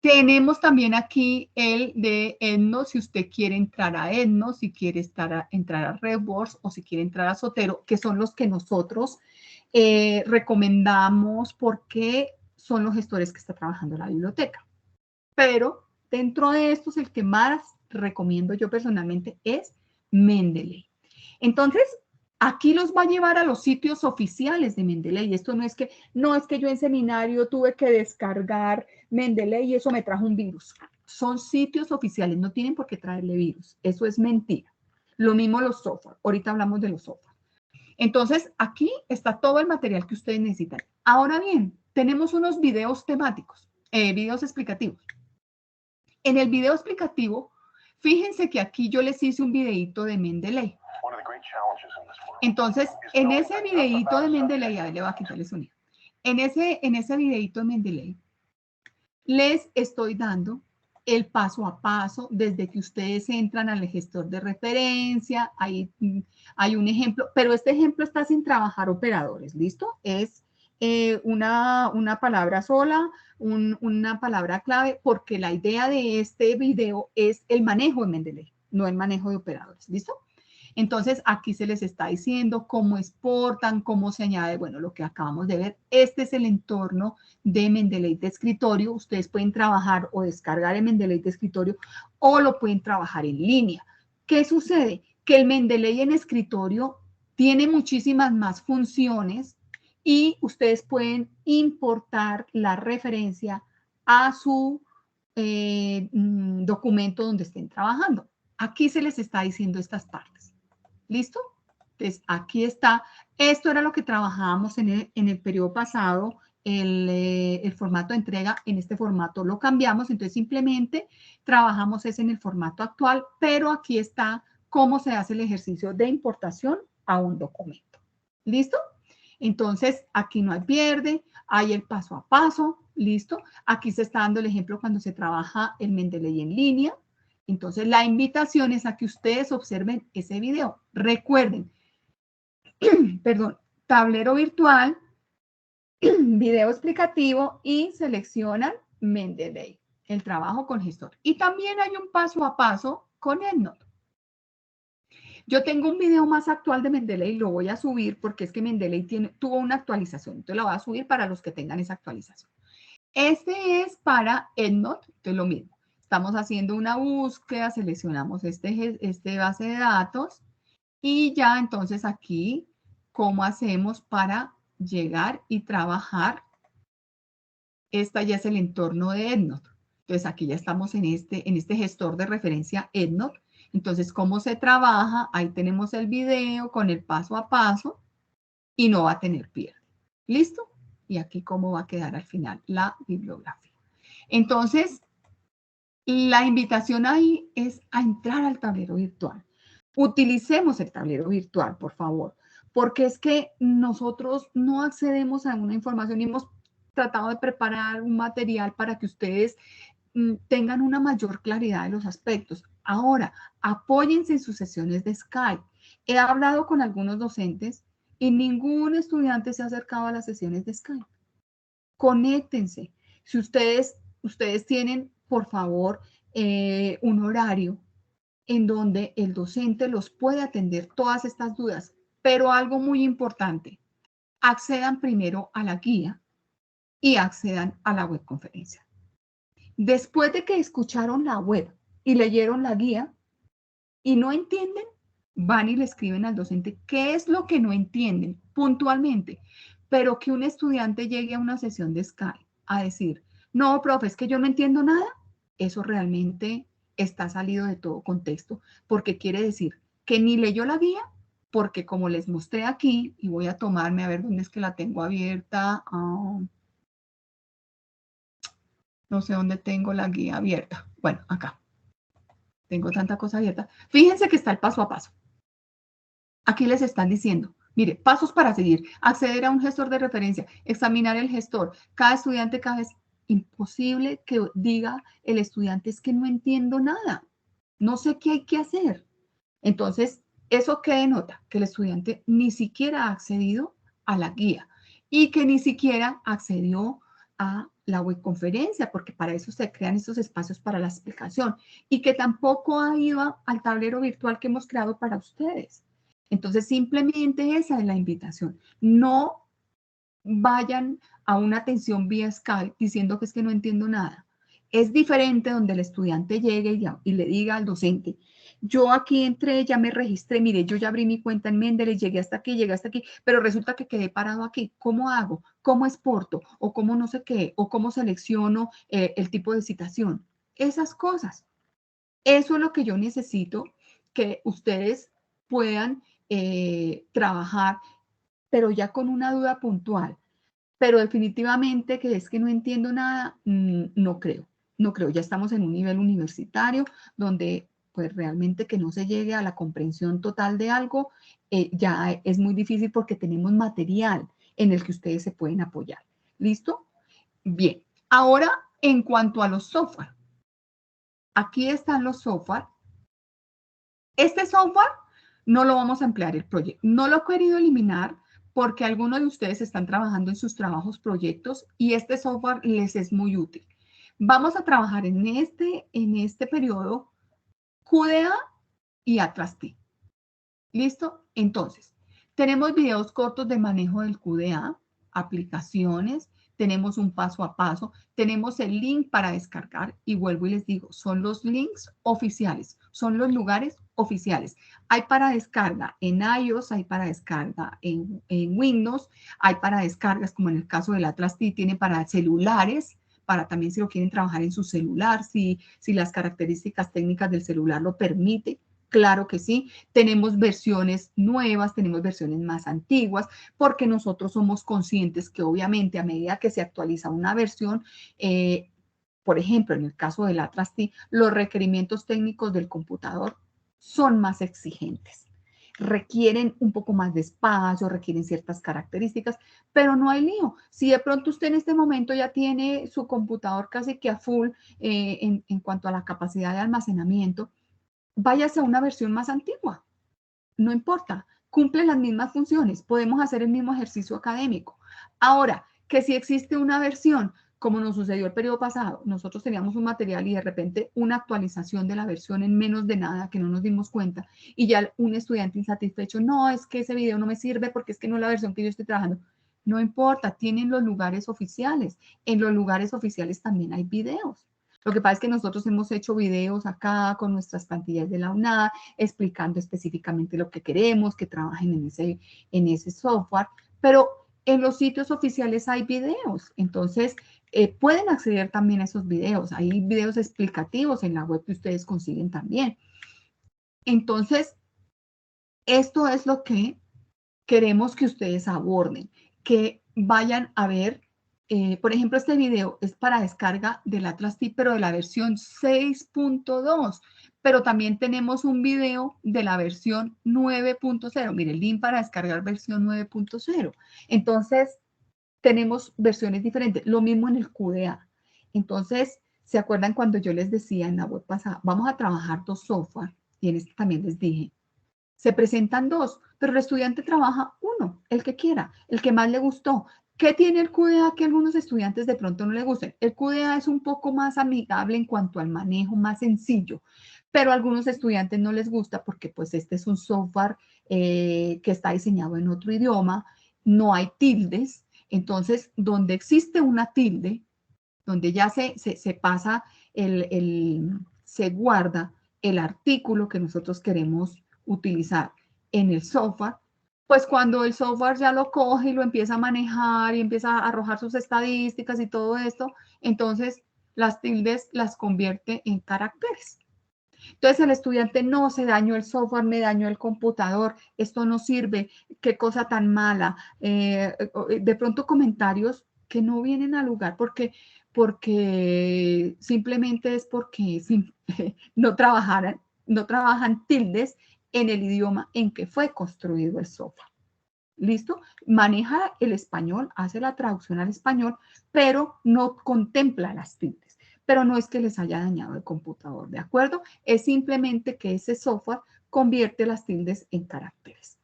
Tenemos también aquí el de Ednos, si usted quiere entrar a Ednos, si quiere entrar a RedWords o si quiere entrar a Zotero, que son los que nosotros recomendamos porque son los gestores que está trabajando la biblioteca. Pero dentro de estos, el que más recomiendo yo personalmente es Mendeley. Entonces, aquí los va a llevar a los sitios oficiales de Mendeley. Esto no es que yo en seminario tuve que descargar Mendeley y eso me trajo un virus. Son sitios oficiales, no tienen por qué traerle virus. Eso es mentira. Lo mismo los software. Ahorita hablamos de los software. Entonces, aquí está todo el material que ustedes necesitan. Ahora bien, tenemos unos videos temáticos, videos explicativos. En el video explicativo, fíjense que aquí yo les hice un videito de Mendeley. Entonces, en ese videito de Mendeley, a ver, le voy a quitarle el sonido. En ese videito de Mendeley, les estoy dando el paso a paso desde que ustedes entran al gestor de referencia. Ahí hay un ejemplo, pero este ejemplo está sin trabajar operadores, ¿listo? Es una palabra sola, una palabra clave, porque la idea de este video es el manejo de Mendeley, no el manejo de operadores, ¿listo? Entonces, aquí se les está diciendo cómo exportan, cómo se añade, bueno, lo que acabamos de ver. Este es el entorno de Mendeley de escritorio. Ustedes pueden trabajar o descargar el Mendeley de escritorio o lo pueden trabajar en línea. ¿Qué sucede? Que el Mendeley en escritorio tiene muchísimas más funciones y ustedes pueden importar la referencia a su documento donde estén trabajando. Aquí se les está diciendo estas partes. ¿Listo? Entonces, aquí está. Esto era lo que trabajábamos en el periodo pasado, el formato de entrega. En este formato lo cambiamos, entonces simplemente trabajamos ese en el formato actual, pero aquí está cómo se hace el ejercicio de importación a un documento. ¿Listo? Entonces, aquí no hay pierde, hay el paso a paso, ¿listo? Aquí se está dando el ejemplo cuando se trabaja el Mendeley en línea. Entonces, la invitación es a que ustedes observen ese video. Recuerden, perdón, tablero virtual, video explicativo y seleccionan Mendeley, el trabajo con gestor. Y también hay un paso a paso con EndNote. Yo tengo un video más actual de Mendeley, lo voy a subir porque es que Mendeley tuvo una actualización, entonces la voy a subir para los que tengan esa actualización. Este es para EndNote, entonces lo mismo. Estamos haciendo una búsqueda, seleccionamos este base de datos y ya entonces aquí, ¿cómo hacemos para llegar y trabajar? Esta ya es el entorno de EndNote. Entonces aquí ya estamos en este gestor de referencia EndNote. Entonces, ¿cómo se trabaja? Ahí tenemos el video con el paso a paso y no va a tener pierde. ¿Listo? Y aquí cómo va a quedar al final la bibliografía. Entonces, la invitación ahí es a entrar al tablero virtual. Utilicemos el tablero virtual, por favor, porque es que nosotros no accedemos a una información y hemos tratado de preparar un material para que ustedes tengan una mayor claridad de los aspectos. Ahora, apóyense en sus sesiones de Skype. He hablado con algunos docentes y ningún estudiante se ha acercado a las sesiones de Skype. Conéctense. Si ustedes tienen, por favor, un horario en donde el docente los puede atender todas estas dudas. Pero algo muy importante, accedan primero a la guía y accedan a la webconferencia. Después de que escucharon la web y leyeron la guía y no entienden, van y le escriben al docente qué es lo que no entienden puntualmente. Pero que un estudiante llegue a una sesión de Skype a decir, no, profe, es que yo no entiendo nada, eso realmente está salido de todo contexto, porque quiere decir que ni leyó la guía, porque como les mostré aquí, y voy a tomarme, a ver dónde es que la tengo abierta, no sé dónde tengo la guía abierta. Bueno, acá. Tengo tanta cosa abierta. Fíjense que está el paso a paso. Aquí les están diciendo, mire, pasos para seguir. Acceder a un gestor de referencia, examinar el gestor. Cada estudiante, cada vez imposible que diga el estudiante es que no entiendo nada. No sé qué hay que hacer. Entonces, ¿eso qué denota? Que el estudiante ni siquiera ha accedido a la guía y que ni siquiera accedió a la webconferencia, porque para eso se crean estos espacios para la explicación, y que tampoco ha ido al tablero virtual que hemos creado para ustedes. Entonces, simplemente esa es la invitación. No vayan a una atención vía Skype diciendo que es que no entiendo nada. Es diferente donde el estudiante llegue y le diga al docente, yo aquí entré, ya me registré, mire, yo ya abrí mi cuenta en Mendeley, llegué hasta aquí, pero resulta que quedé parado aquí. ¿Cómo hago? ¿Cómo exporto? ¿O cómo no sé qué? ¿O cómo selecciono el tipo de citación? Esas cosas. Eso es lo que yo necesito que ustedes puedan trabajar, pero ya con una duda puntual. Pero definitivamente que es que no entiendo nada, no creo. No creo, ya estamos en un nivel universitario donde pues realmente que no se llegue a la comprensión total de algo, ya es muy difícil porque tenemos material en el que ustedes se pueden apoyar. ¿Listo? Bien, ahora en cuanto a los software. Aquí están los software. Este software no lo vamos a emplear el proyecto. No lo he querido eliminar porque algunos de ustedes están trabajando en sus trabajos, proyectos, y este software les es muy útil. Vamos a trabajar en este periodo QDA y Atlas T. ¿Listo? Entonces, tenemos videos cortos de manejo del QDA, aplicaciones, tenemos un paso a paso, tenemos el link para descargar y vuelvo y les digo, son los links oficiales, son los lugares oficiales. Hay para descarga en iOS, hay para descarga en Windows, hay para descargas como en el caso del Atlas T, tiene para celulares, para también si lo quieren trabajar en su celular, si las características técnicas del celular lo permiten. Claro que sí, tenemos versiones nuevas, tenemos versiones más antiguas, porque nosotros somos conscientes que obviamente a medida que se actualiza una versión, por ejemplo, en el caso del Atlas T, los requerimientos técnicos del computador son más exigentes. Requieren un poco más de espacio, requieren ciertas características, pero no hay lío. Si de pronto usted en este momento ya tiene su computador casi que a full en cuanto a la capacidad de almacenamiento, váyase a una versión más antigua. No importa, cumple las mismas funciones, podemos hacer el mismo ejercicio académico. Ahora, que si existe una versión como nos sucedió el periodo pasado, nosotros teníamos un material y de repente una actualización de la versión en menos de nada que no nos dimos cuenta y ya un estudiante insatisfecho, no, es que ese video no me sirve porque es que no es la versión que yo estoy trabajando. No importa, tienen los lugares oficiales. En los lugares oficiales también hay videos. Lo que pasa es que nosotros hemos hecho videos acá con nuestras plantillas de la UNAD, explicando específicamente lo que queremos, que trabajen en ese software, pero en los sitios oficiales hay videos. Entonces, pueden acceder también a esos videos. Hay videos explicativos en la web que ustedes consiguen también. Entonces, esto es lo que queremos que ustedes aborden, que vayan a ver, por ejemplo, este video es para descarga del Atlas TI, pero de la versión 6.2, pero también tenemos un video de la versión 9.0. Mire, el link para descargar versión 9.0. Entonces, tenemos versiones diferentes. Lo mismo en el QDA. Entonces, ¿se acuerdan cuando yo les decía en la web pasada, vamos a trabajar dos software? Y en este también les dije, se presentan dos, pero el estudiante trabaja uno, el que quiera, el que más le gustó. ¿Qué tiene el QDA que a algunos estudiantes de pronto no les gusten? El QDA es un poco más amigable en cuanto al manejo, más sencillo, pero a algunos estudiantes no les gusta porque pues este es un software que está diseñado en otro idioma, no hay tildes, entonces donde existe una tilde, donde ya se pasa, se guarda el artículo que nosotros queremos utilizar en el software, pues cuando el software ya lo coge y lo empieza a manejar y empieza a arrojar sus estadísticas y todo esto, entonces las tildes las convierte en caracteres. Entonces el estudiante no se dañó el software, me dañó el computador, esto no sirve, qué cosa tan mala. De pronto comentarios que no vienen al lugar porque simplemente es porque no trabajan tildes en el idioma en que fue construido el software. ¿Listo? Maneja el español, hace la traducción al español, pero no contempla las tildes. Pero no es que les haya dañado el computador, ¿de acuerdo? Es simplemente que ese software convierte las tildes en caracteres,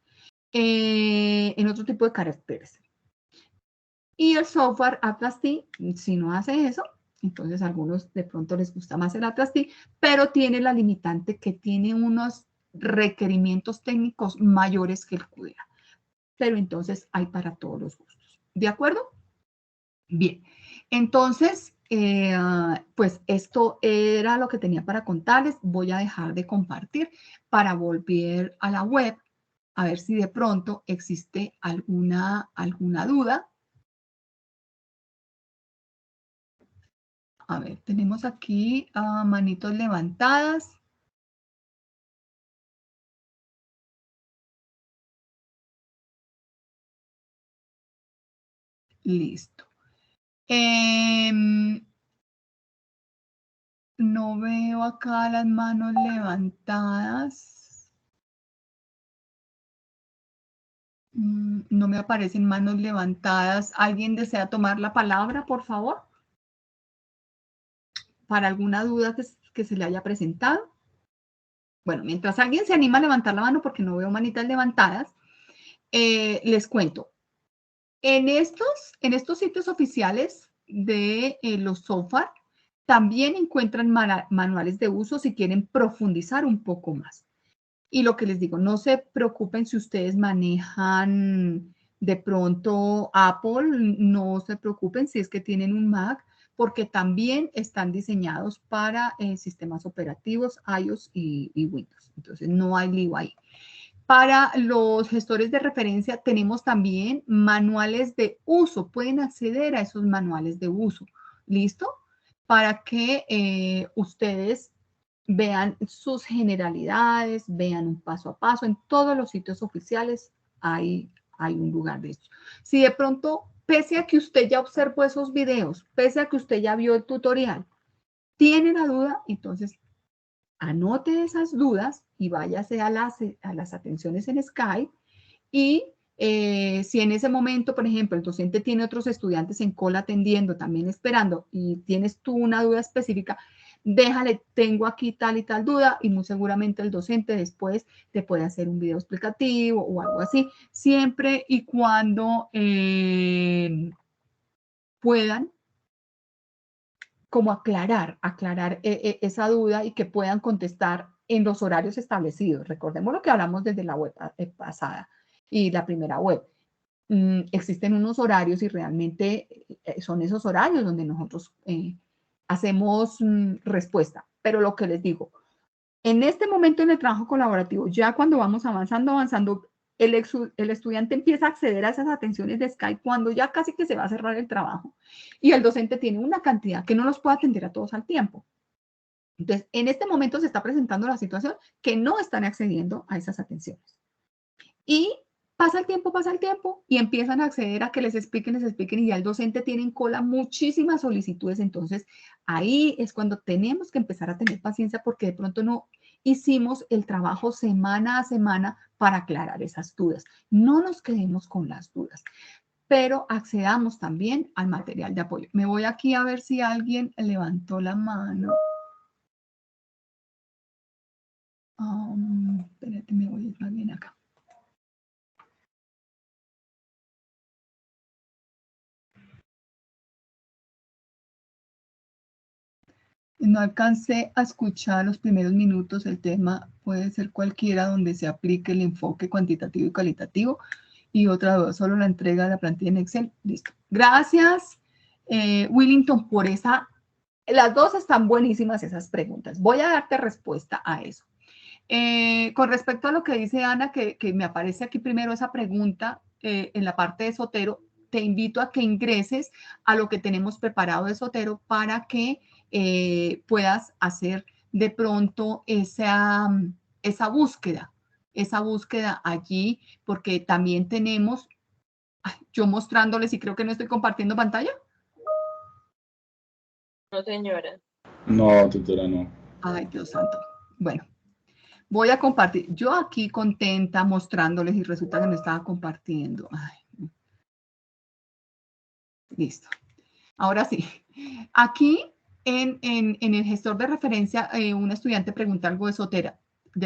en otro tipo de caracteres. Y el software Atlas TI, si no hace eso, entonces a algunos de pronto les gusta más el Atlas TI, pero tiene la limitante que tiene unos requerimientos técnicos mayores que el QDA. Pero entonces hay para todos los gustos. ¿De acuerdo? Bien, entonces, pues esto era lo que tenía para contarles. Voy a dejar de compartir para volver a la web a ver si de pronto existe alguna duda. A ver, tenemos aquí manitos levantadas. Listo. No veo acá las manos levantadas. No me aparecen manos levantadas. ¿Alguien desea tomar la palabra, por favor? ¿Para alguna duda que se le haya presentado? Bueno, mientras alguien se anima a levantar la mano, porque no veo manitas levantadas, les cuento. En estos sitios oficiales de los software, también encuentran manuales de uso si quieren profundizar un poco más. Y lo que les digo, no se preocupen si ustedes manejan de pronto Apple, no se preocupen si es que tienen un Mac, porque también están diseñados para sistemas operativos iOS y Windows. Entonces, no hay lío ahí. Para los gestores de referencia tenemos también manuales de uso. Pueden acceder a esos manuales de uso. ¿Listo? Para que ustedes vean sus generalidades, vean un paso a paso. En todos los sitios oficiales hay un lugar de esto. Si de pronto, pese a que usted ya observó esos videos, pese a que usted ya vio el tutorial, tiene la duda, entonces anote esas dudas y váyase a las atenciones en Skype y si en ese momento, por ejemplo, el docente tiene otros estudiantes en cola atendiendo, también esperando, y tienes tú una duda específica, déjale, tengo aquí tal y tal duda, y muy seguramente el docente después te puede hacer un video explicativo o algo así, siempre y cuando puedan como aclarar esa duda y que puedan contestar en los horarios establecidos. Recordemos lo que hablamos desde la web pasada y la primera web. Existen unos horarios y realmente son esos horarios donde nosotros hacemos respuesta. Pero lo que les digo, en este momento en el trabajo colaborativo, ya cuando vamos avanzando, el estudiante empieza a acceder a esas atenciones de Skype cuando ya casi que se va a cerrar el trabajo y el docente tiene una cantidad que no los puede atender a todos al tiempo. Entonces, en este momento se está presentando la situación que no están accediendo a esas atenciones. Y pasa el tiempo y empiezan a acceder a que les expliquen y ya el docente tiene en cola muchísimas solicitudes. Entonces, ahí es cuando tenemos que empezar a tener paciencia porque de pronto no hicimos el trabajo semana a semana para aclarar esas dudas. No nos quedemos con las dudas, pero accedamos también al material de apoyo. Me voy aquí a ver si alguien levantó la mano. Espérate, me voy más bien acá. No alcancé a escuchar los primeros minutos. El tema puede ser cualquiera donde se aplique el enfoque cuantitativo y cualitativo. Y otra duda, solo la entrega de la plantilla en Excel. Listo. Gracias, Willington, por esa. Las dos están buenísimas esas preguntas. Voy a darte respuesta a eso. Con respecto a lo que dice Ana, que me aparece aquí primero esa pregunta en la parte de Zotero, te invito a que ingreses a lo que tenemos preparado de Zotero para que puedas hacer de pronto esa búsqueda allí, porque también tenemos, yo mostrándoles y creo que no estoy compartiendo pantalla. No, señora. No, tutora, no. Ay, Dios santo. Bueno, voy a compartir. Yo aquí contenta mostrándoles y resulta que no estaba compartiendo. Ay. Listo. Ahora sí. Aquí en el gestor de referencia, un estudiante pregunta algo de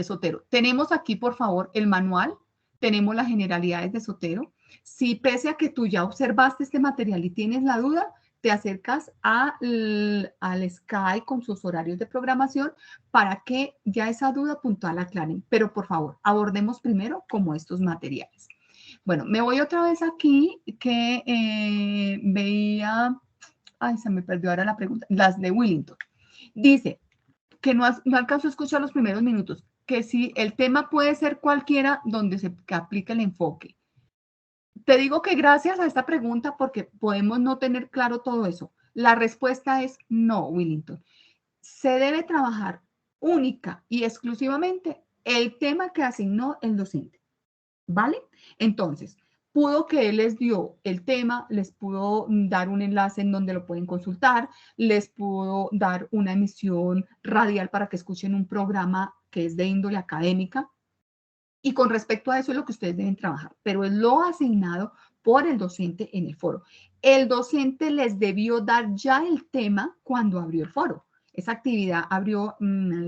Zotero. Tenemos aquí, por favor, el manual. Tenemos las generalidades de Zotero. Si pese a que tú ya observaste este material y tienes la duda, te acercas al Sky con sus horarios de programación para que ya esa duda puntual aclaren. Pero por favor, abordemos primero como estos materiales. Bueno, me voy otra vez aquí que veía, ay, se me perdió ahora la pregunta, las de Willington. Dice que no alcanzó a escuchar los primeros minutos, que si el tema puede ser cualquiera donde se aplique el enfoque. Te digo que gracias a esta pregunta, porque podemos no tener claro todo eso, la respuesta es no, Willington. Se debe trabajar única y exclusivamente el tema que asignó el docente, ¿vale? Entonces, pudo que él les dio el tema, les pudo dar un enlace en donde lo pueden consultar, les pudo dar una emisión radial para que escuchen un programa que es de índole académica, y con respecto a eso es lo que ustedes deben trabajar, pero es lo asignado por el docente en el foro. El docente les debió dar ya el tema cuando abrió el foro. Esa actividad abrió,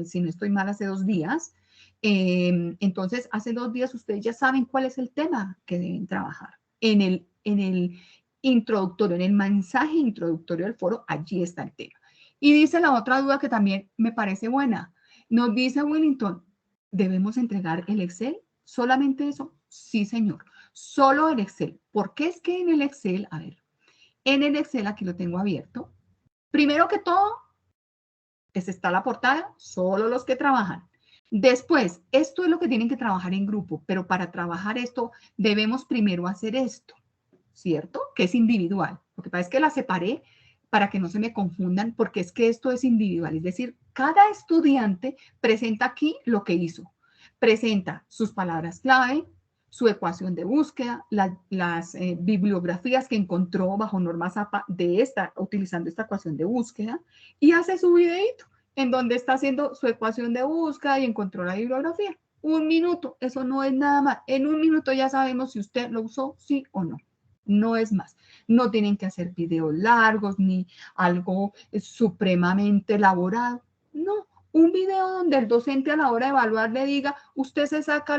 si no estoy mal, hace 2 días. Entonces, hace 2 días ustedes ya saben cuál es el tema que deben trabajar. En el introductorio, en el mensaje introductorio del foro, allí está el tema. Y dice la otra duda que también me parece buena. Nos dice Willington, ¿debemos entregar el Excel? ¿Solamente eso? Sí, señor. Solo el Excel. ¿Por qué es que en el Excel, a ver, en el Excel aquí lo tengo abierto. Primero que todo, está la portada, solo los que trabajan. Después, esto es lo que tienen que trabajar en grupo, pero para trabajar esto debemos primero hacer esto, ¿cierto? Que es individual. Lo que pasa es que la separé para que no se me confundan, porque es que esto es individual. Es decir, cada estudiante presenta aquí lo que hizo. Presenta sus palabras clave, su ecuación de búsqueda, las bibliografías que encontró bajo norma ZAPA utilizando esta ecuación de búsqueda, y hace su videito en donde está haciendo su ecuación de búsqueda y encontró la bibliografía. 1 minuto, eso no es nada más. En 1 minuto ya sabemos si usted lo usó, sí o no. No es más. No tienen que hacer videos largos ni algo supremamente elaborado. No, un video donde el docente a la hora de evaluar le diga, usted se saca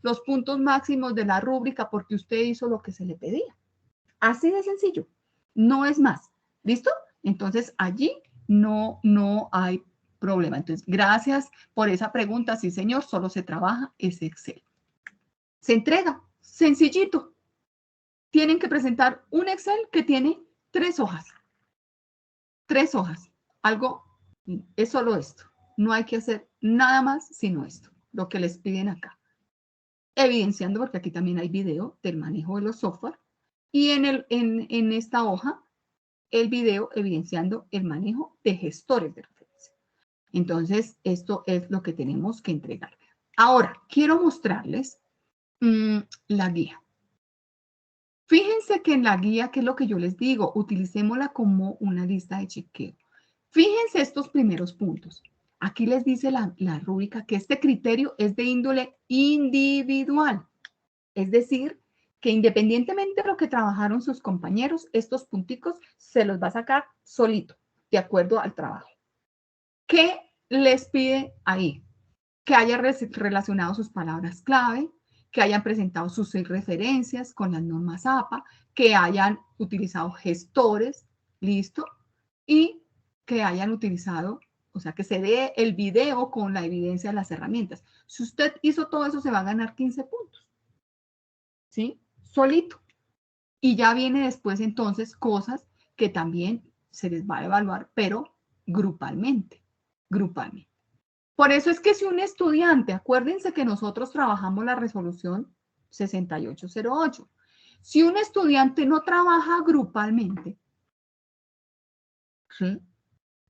los puntos máximos de la rúbrica porque usted hizo lo que se le pedía. Así de sencillo. No es más. ¿Listo? Entonces allí no hay problema. Entonces, gracias por esa pregunta. Sí, señor, solo se trabaja ese Excel. Se entrega, sencillito. Tienen que presentar un Excel que tiene 3 hojas. 3 hojas. Algo, es solo esto. No hay que hacer nada más sino esto, lo que les piden acá. Evidenciando, porque aquí también hay video del manejo de los software. Y en esta hoja, el video evidenciando el manejo de gestores de referencia. Entonces, esto es lo que tenemos que entregar. Ahora, quiero mostrarles la guía. Fíjense que en la guía, ¿qué es lo que yo les digo? Utilicémosla como una lista de chequeo. Fíjense estos primeros puntos. Aquí les dice la rúbrica que este criterio es de índole individual. Es decir, que independientemente de lo que trabajaron sus compañeros, estos punticos se los va a sacar solito, de acuerdo al trabajo. ¿Qué les pide ahí? Que hayan relacionado sus palabras clave, que hayan presentado sus 6 referencias con las normas APA, que hayan utilizado gestores, listo, y que hayan utilizado, o sea, que se dé el video con la evidencia de las herramientas. Si usted hizo todo eso, se va a ganar 15 puntos. ¿Sí? Solito. Y ya viene después entonces cosas que también se les va a evaluar, pero grupalmente. Grupalmente. Por eso es que si un estudiante, acuérdense que nosotros trabajamos la resolución 6808. Si un estudiante no trabaja grupalmente, ¿sí?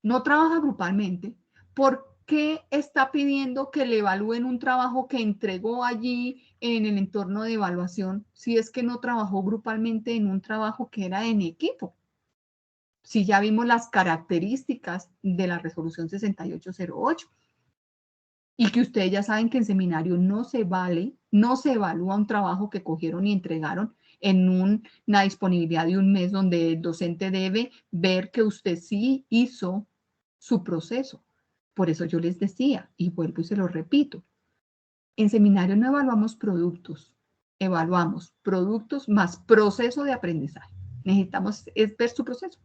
No trabaja grupalmente, ¿por qué está pidiendo que le evalúen un trabajo que entregó allí en el entorno de evaluación si es que no trabajó grupalmente en un trabajo que era en equipo? Si ya vimos las características de la resolución 6808. Y que ustedes ya saben que en seminario no se vale, no se evalúa un trabajo que cogieron y entregaron en una disponibilidad de un mes donde el docente debe ver que usted sí hizo su proceso. Por eso yo les decía, y vuelvo y se lo repito, en seminario no evaluamos productos más proceso de aprendizaje. Necesitamos ver su proceso.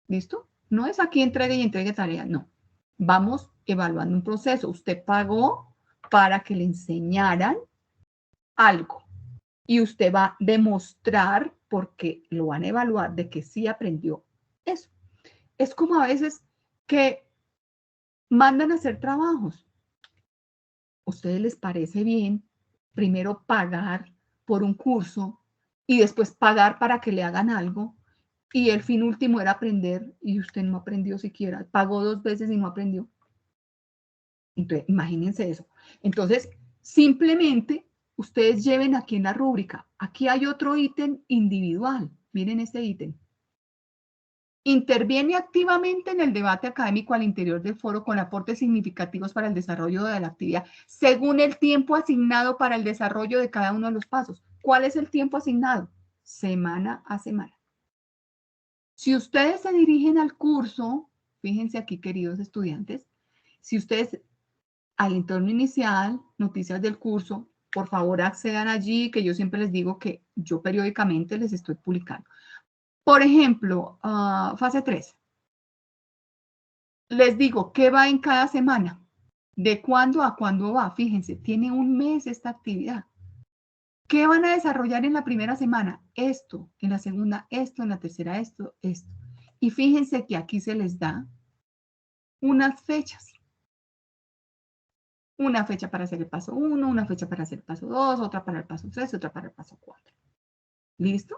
¿Listo? No es aquí entregue y entregue tarea, no. Vamos evaluando un proceso. Usted pagó para que le enseñaran algo y usted va a demostrar, porque lo van a evaluar, de que sí aprendió eso. Es como a veces que mandan a hacer trabajos. ¿A ustedes les parece bien primero pagar por un curso y después pagar para que le hagan algo? Y el fin último era aprender y usted no aprendió siquiera. Pagó 2 veces y no aprendió. Entonces, imagínense eso. Entonces, simplemente ustedes lleven aquí en la rúbrica. Aquí hay otro ítem individual. Miren este ítem. Interviene activamente en el debate académico al interior del foro con aportes significativos para el desarrollo de la actividad, según el tiempo asignado para el desarrollo de cada uno de los pasos. ¿Cuál es el tiempo asignado? Semana a semana. Si ustedes se dirigen al curso, fíjense aquí, queridos estudiantes, si ustedes al entorno inicial, noticias del curso, por favor accedan allí, que yo siempre les digo que yo periódicamente les estoy publicando. Por ejemplo, fase 3. Les digo, ¿qué va en cada semana? ¿De cuándo a cuándo va? Fíjense, tiene un mes esta actividad. ¿Qué van a desarrollar en la primera semana? Esto, en la segunda, esto, en la tercera, esto, esto. Y fíjense que aquí se les da unas fechas. Una fecha para hacer el paso 1, una fecha para hacer el paso 2, otra para el paso 3, otra para el paso 4. ¿Listo?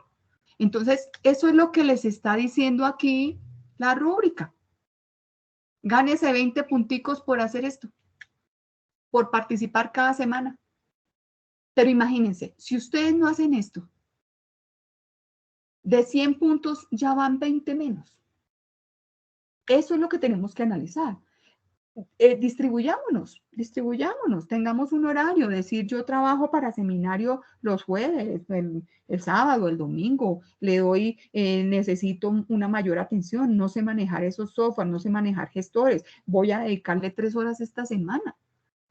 Entonces, eso es lo que les está diciendo aquí la rúbrica. Gánese 20 punticos por hacer esto, por participar cada semana. Pero imagínense, si ustedes no hacen esto, de 100 puntos ya van 20 menos. Eso es lo que tenemos que analizar. Distribuyámonos, tengamos un horario, decir yo trabajo para seminario los jueves, el sábado, el domingo, le doy, necesito una mayor atención, no sé manejar esos software, no sé manejar gestores, voy a dedicarle 3 horas esta semana.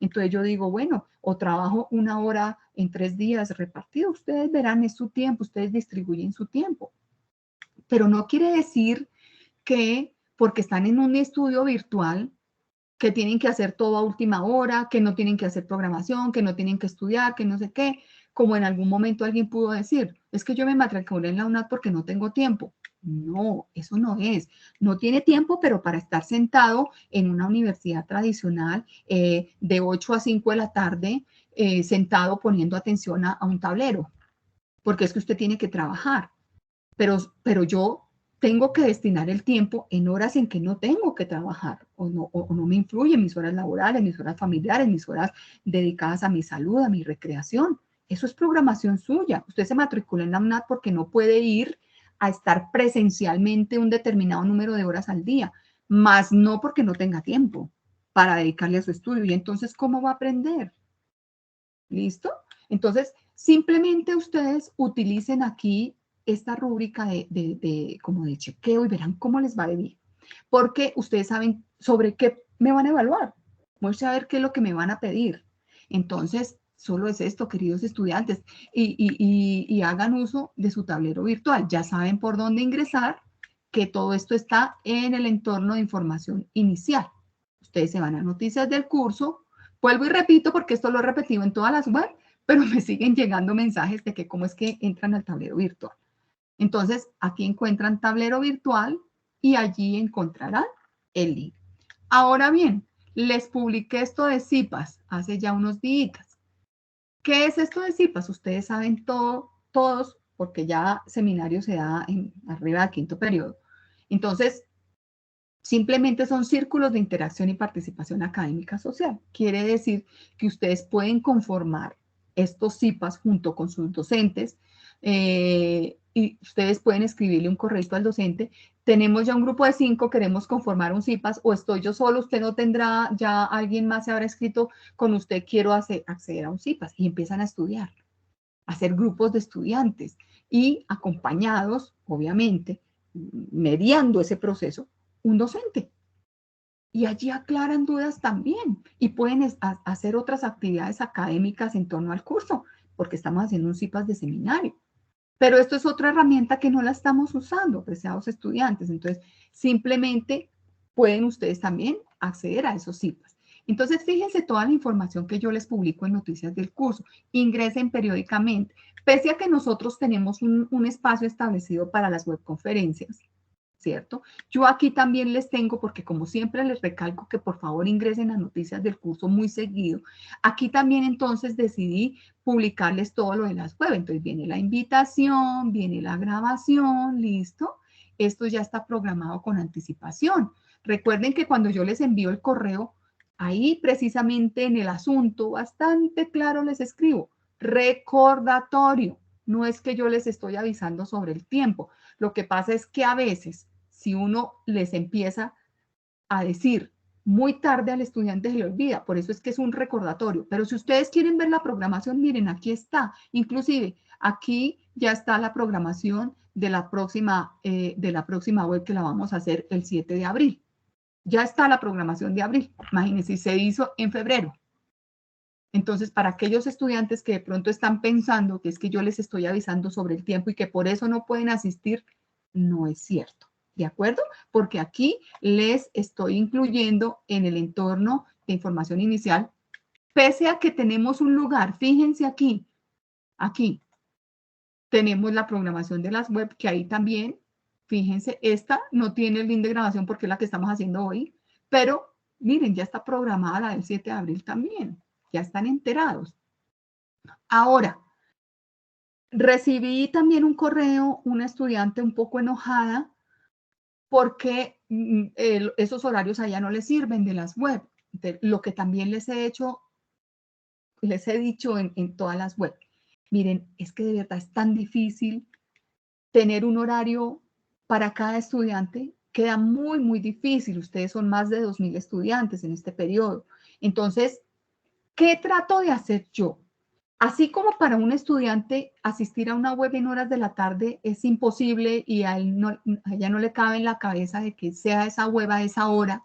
Entonces yo digo, bueno, o trabajo 1 hora en 3 días repartido, ustedes verán, es su tiempo, ustedes distribuyen su tiempo. Pero no quiere decir que porque están en un estudio virtual, que tienen que hacer todo a última hora, que no tienen que hacer programación, que no tienen que estudiar, que no sé qué, como en algún momento alguien pudo decir, es que yo me matriculé en la UNAD porque no tengo tiempo. No, eso no es. No tiene tiempo, pero para estar sentado en una universidad tradicional de 8 a 5 de la tarde, sentado poniendo atención a un tablero, porque es que usted tiene que trabajar. Pero yo tengo que destinar el tiempo en horas en que no tengo que trabajar o no me influyen mis horas laborales, mis horas familiares, mis horas dedicadas a mi salud, a mi recreación. Eso es programación suya. Usted se matricula en la UNAD porque no puede ir a estar presencialmente un determinado número de horas al día, más no porque no tenga tiempo para dedicarle a su estudio. Y entonces, ¿cómo va a aprender? ¿Listo? Entonces, simplemente ustedes utilicen aquí esta rúbrica como de chequeo y verán cómo les va de bien. Porque ustedes saben sobre qué me van a evaluar. Voy a saber qué es lo que me van a pedir. Entonces, solo es esto, queridos estudiantes, y hagan uso de su tablero virtual. Ya saben por dónde ingresar, que todo esto está en el entorno de información inicial. Ustedes se van a noticias del curso. Vuelvo y repito porque esto lo he repetido en todas las web, pero me siguen llegando mensajes de que cómo es que entran al tablero virtual. Entonces, aquí encuentran tablero virtual y allí encontrarán el link. Ahora bien, les publiqué esto de CIPAS hace ya unos días. ¿Qué es esto de CIPAS? Ustedes saben todos, porque ya seminario se da arriba del quinto periodo. Entonces, simplemente son círculos de interacción y participación académica social. Quiere decir que ustedes pueden conformar estos CIPAS junto con sus docentes y ustedes pueden escribirle un correo al docente. Tenemos ya un grupo de 5, queremos conformar un CIPAS o estoy yo solo, usted no tendrá, ya alguien más se habrá escrito con usted, quiero acceder a un CIPAS y empiezan a estudiar, a hacer grupos de estudiantes y acompañados, obviamente, mediando ese proceso, un docente. Y allí aclaran dudas también y pueden hacer otras actividades académicas en torno al curso, porque estamos haciendo un CIPAS de seminario. Pero esto es otra herramienta que no la estamos usando, apreciados estudiantes. Entonces, simplemente pueden ustedes también acceder a esos CIPAS. Entonces, fíjense toda la información que yo les publico en Noticias del Curso. Ingresen periódicamente. Pese a que nosotros tenemos un espacio establecido para las webconferencias, ¿cierto? Yo aquí también les tengo, porque como siempre les recalco que por favor ingresen a Noticias del Curso muy seguido. Aquí también entonces decidí publicarles todo lo de las web. Entonces viene la invitación, viene la grabación, listo. Esto ya está programado con anticipación. Recuerden que cuando yo les envío el correo, ahí precisamente en el asunto, bastante claro les escribo, recordatorio. No es que yo les estoy avisando sobre el tiempo. Lo que pasa es que a veces, si uno les empieza a decir muy tarde al estudiante se le olvida, por eso es que es un recordatorio. Pero si ustedes quieren ver la programación, miren, aquí está. Inclusive, aquí ya está la programación de la próxima web que la vamos a hacer el 7 de abril. Ya está la programación de abril. Imagínense, se hizo en febrero. Entonces, para aquellos estudiantes que de pronto están pensando que es que yo les estoy avisando sobre el tiempo y que por eso no pueden asistir, no es cierto. ¿De acuerdo? Porque aquí les estoy incluyendo en el entorno de información inicial, pese a que tenemos un lugar, fíjense aquí, tenemos la programación de las web, que ahí también, fíjense, esta no tiene el link de grabación porque es la que estamos haciendo hoy, pero miren, ya está programada la del 7 de abril también, ya están enterados. Ahora, recibí también un correo, una estudiante un poco enojada, porque esos horarios allá no les sirven de las web. Lo que también les he dicho en todas las web. Miren, es que de verdad es tan difícil tener un horario para cada estudiante. Queda muy, muy difícil. Ustedes son más de 2.000 estudiantes en este periodo. Entonces, ¿qué trato de hacer yo? Así como para un estudiante asistir a una web en horas de la tarde es imposible y a ella no le cabe en la cabeza de que sea esa web a esa hora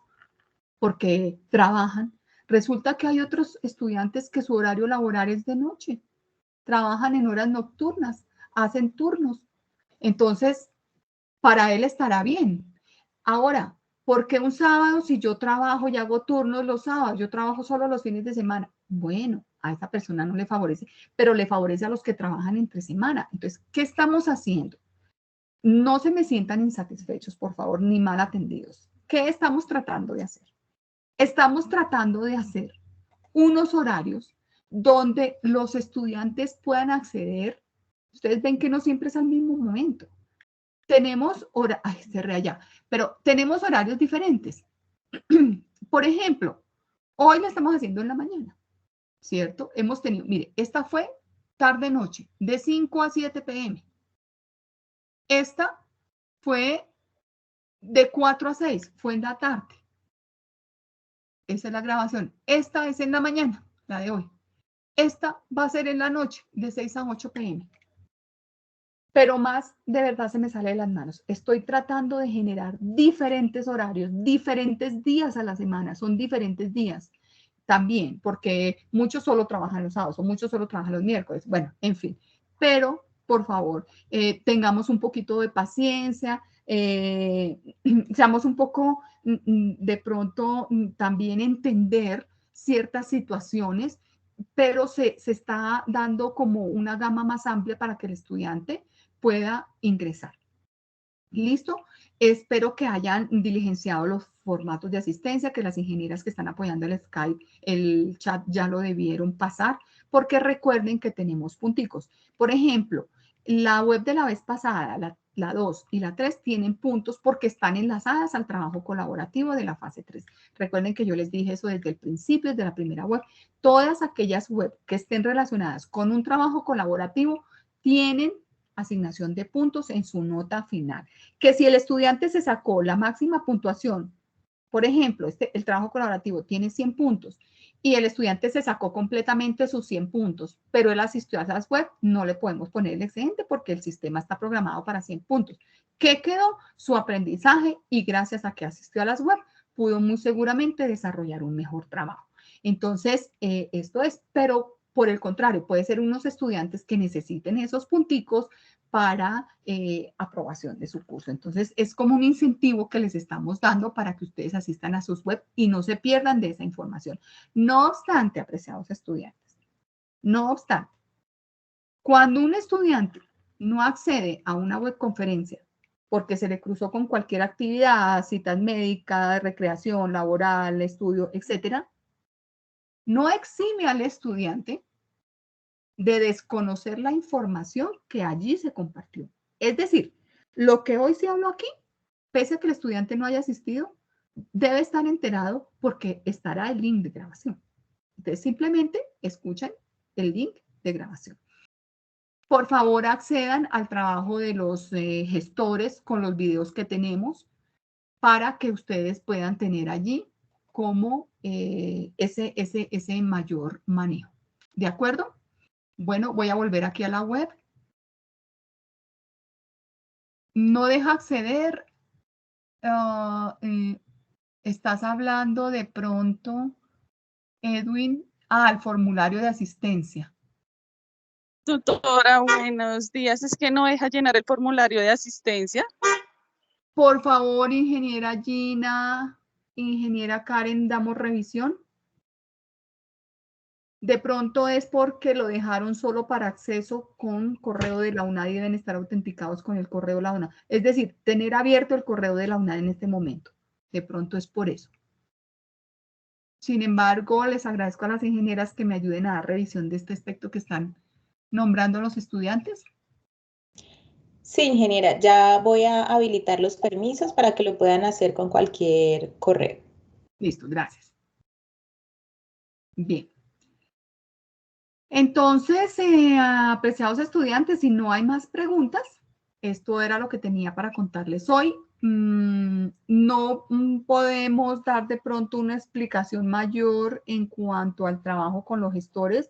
porque trabajan, resulta que hay otros estudiantes que su horario laboral es de noche, trabajan en horas nocturnas, hacen turnos. Entonces, para él estará bien. Ahora, ¿Por qué un sábado si yo trabajo y hago turnos los sábados? Yo trabajo solo los fines de semana. Bueno, a esa persona no le favorece, pero le favorece a los que trabajan entre semana. Entonces, ¿qué estamos haciendo? No se me sientan insatisfechos, por favor, ni mal atendidos. ¿Qué estamos tratando de hacer? Estamos tratando de hacer unos horarios donde los estudiantes puedan acceder. Ustedes ven que no siempre es al mismo momento. Tenemos pero tenemos horarios diferentes. Por ejemplo, hoy lo estamos haciendo en la mañana, ¿cierto? Hemos tenido, mire, esta fue tarde-noche, de 5 a 7 p.m. Esta fue de 4 a 6, fue en la tarde. Esa es la grabación. Esta es en la mañana, la de hoy. Esta va a ser en la noche, de 6 a 8 p.m. Pero más de verdad se me sale de las manos. Estoy tratando de generar diferentes horarios, diferentes días a la semana, son diferentes días también, porque muchos solo trabajan los sábados o muchos solo trabajan los miércoles. Bueno, en fin, pero por favor, tengamos un poquito de paciencia, seamos un poco de pronto también entender ciertas situaciones, pero se está dando como una gama más amplia para que el estudiante pueda ingresar. ¿Listo? Espero que hayan diligenciado los formatos de asistencia, que las ingenieras que están apoyando el Skype, el chat ya lo debieron pasar, porque recuerden que tenemos punticos. Por ejemplo, la web de la vez pasada, la 2 y la 3 tienen puntos porque están enlazadas al trabajo colaborativo de la fase 3. Recuerden que yo les dije eso desde el principio, desde la primera web. Todas aquellas web que estén relacionadas con un trabajo colaborativo tienen asignación de puntos en su nota final. Que si el estudiante se sacó la máxima puntuación, por ejemplo, el trabajo colaborativo tiene 100 puntos y el estudiante se sacó completamente sus 100 puntos, pero él asistió a esas web, no le podemos poner el excedente porque el sistema está programado para 100 puntos. ¿Qué quedó? Su aprendizaje, y gracias a que asistió a las web, pudo muy seguramente desarrollar un mejor trabajo. Entonces, esto es, pero por el contrario, puede ser unos estudiantes que necesiten esos punticos para aprobación de su curso. Entonces, es como un incentivo que les estamos dando para que ustedes asistan a sus web y no se pierdan de esa información. No obstante, apreciados estudiantes, no obstante, cuando un estudiante no accede a una webconferencia porque se le cruzó con cualquier actividad, citas médicas, recreación, laboral, estudio, etcétera, no exime al estudiante de desconocer la información que allí se compartió. Es decir, lo que hoy se habló aquí, pese a que el estudiante no haya asistido, debe estar enterado porque estará el link de grabación. Entonces, simplemente escuchen el link de grabación. Por favor, accedan al trabajo de los gestores con los videos que tenemos para que ustedes puedan tener allí como ese mayor manejo. ¿De acuerdo? Bueno, voy a volver aquí a la web. No deja acceder. Estás hablando de pronto, Edwin, al formulario de asistencia. Tutora, buenos días. Es que no deja llenar el formulario de asistencia. Por favor, ingeniera Gina, ingeniera Karen, damos revisión. De pronto es porque lo dejaron solo para acceso con correo de la UNAD y deben estar autenticados con el correo de la UNAD. Es decir, tener abierto el correo de la UNAD en este momento. De pronto es por eso. Sin embargo, les agradezco a las ingenieras que me ayuden a dar revisión de este aspecto que están nombrando los estudiantes. Sí, ingeniera, ya voy a habilitar los permisos para que lo puedan hacer con cualquier correo. Listo, gracias. Bien. Entonces, apreciados estudiantes, si no hay más preguntas, esto era lo que tenía para contarles hoy. No podemos dar de pronto una explicación mayor en cuanto al trabajo con los gestores.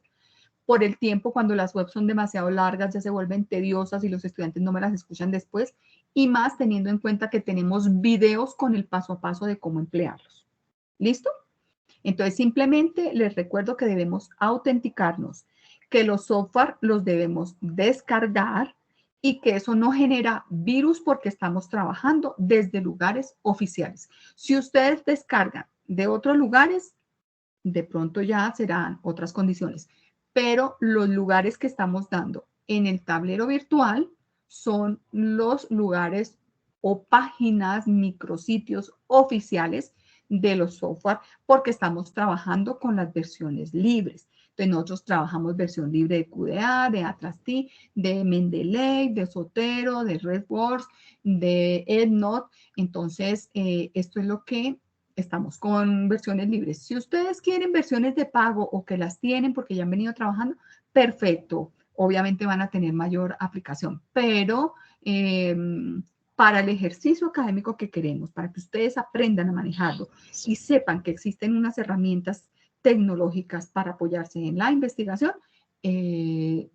Por el tiempo, cuando las webs son demasiado largas, ya se vuelven tediosas y los estudiantes no me las escuchan después, y más teniendo en cuenta que tenemos videos con el paso a paso de cómo emplearlos. ¿Listo? Entonces, simplemente les recuerdo que debemos autenticarnos, que los software los debemos descargar y que eso no genera virus porque estamos trabajando desde lugares oficiales. Si ustedes descargan de otros lugares, de pronto ya serán otras condiciones, pero los lugares que estamos dando en el tablero virtual son los lugares o páginas, micrositios oficiales de los software porque estamos trabajando con las versiones libres. Entonces nosotros trabajamos versión libre de QDA, de Atlas T, de Mendeley, de Zotero, de RedWords, de EndNote. Entonces esto es lo que estamos con versiones libres. Si ustedes quieren versiones de pago o que las tienen porque ya han venido trabajando, perfecto. Obviamente van a tener mayor aplicación, pero para el ejercicio académico que queremos, para que ustedes aprendan a manejarlo y sepan que existen unas herramientas tecnológicas para apoyarse en la investigación,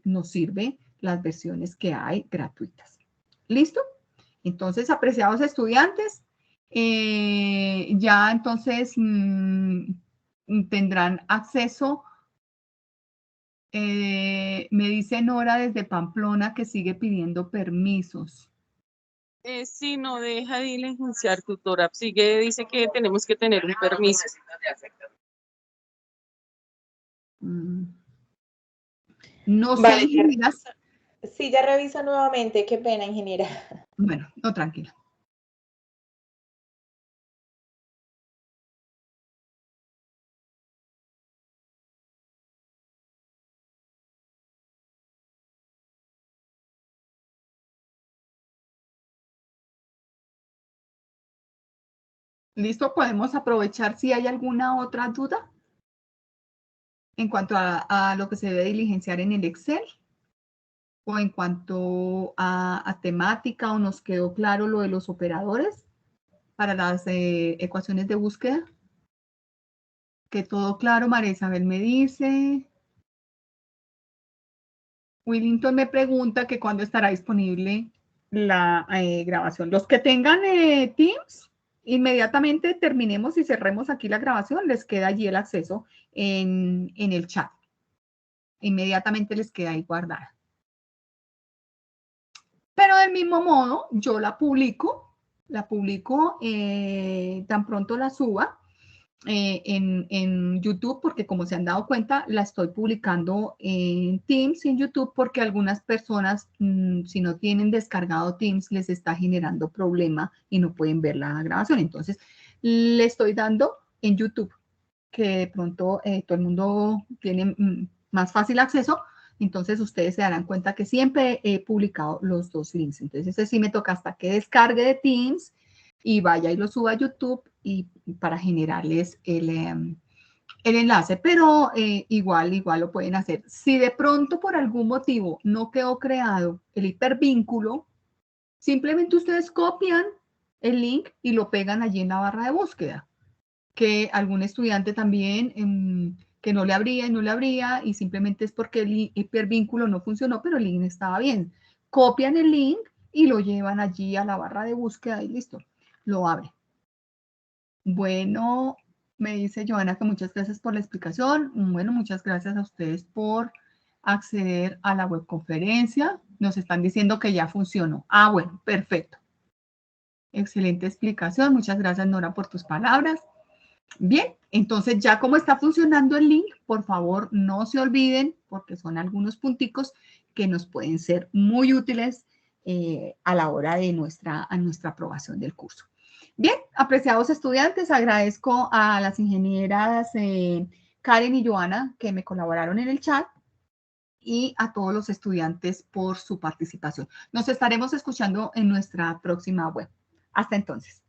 nos sirve las versiones que hay gratuitas. ¿Listo? Entonces, apreciados estudiantes, ya entonces tendrán acceso. Me dice Nora desde Pamplona que sigue pidiendo permisos. Sí, no deja de diligenciar, tutora. Sigue, dice que tenemos que tener un permiso. No sé, Vale, ingeniera. sí, ya revisa nuevamente. Qué pena, ingeniera. Bueno, no, tranquila. ¿Listo? Podemos aprovechar si hay alguna otra duda en cuanto a lo que se debe diligenciar en el Excel o en cuanto a temática o nos quedó claro lo de los operadores para las ecuaciones de búsqueda. Que todo claro, María Isabel me dice. Willington me pregunta que cuándo estará disponible la grabación. Los que tengan Teams, inmediatamente terminemos y cerremos aquí la grabación, les queda allí el acceso en el chat. Inmediatamente les queda ahí guardada. Pero del mismo modo, yo la publico tan pronto la suba en YouTube, porque como se han dado cuenta, la estoy publicando en Teams y en YouTube porque algunas personas, si no tienen descargado Teams, les está generando problema y no pueden ver la grabación. Entonces, le estoy dando en YouTube, que de pronto todo el mundo tiene más fácil acceso. Entonces, ustedes se darán cuenta que siempre he publicado los dos links. Entonces, ese sí me toca hasta que descargue de Teams y vaya y lo suba a YouTube y para generarles el enlace, pero igual lo pueden hacer. Si de pronto por algún motivo no quedó creado el hipervínculo, simplemente ustedes copian el link y lo pegan allí en la barra de búsqueda, que algún estudiante también que no le abría y simplemente es porque el hipervínculo no funcionó, pero el link estaba bien. Copian el link y lo llevan allí a la barra de búsqueda y listo, lo abre. Bueno, me dice Joana que muchas gracias por la explicación. Bueno, muchas gracias a ustedes por acceder a la webconferencia. Nos están diciendo que ya funcionó. Ah, bueno, perfecto. Excelente explicación. Muchas gracias, Nora, por tus palabras. Bien, entonces ya como está funcionando el link, por favor no se olviden, porque son algunos punticos que nos pueden ser muy útiles a la hora de nuestra aprobación del curso. Bien, apreciados estudiantes, agradezco a las ingenieras Karen y Joana que me colaboraron en el chat y a todos los estudiantes por su participación. Nos estaremos escuchando en nuestra próxima web. Hasta entonces.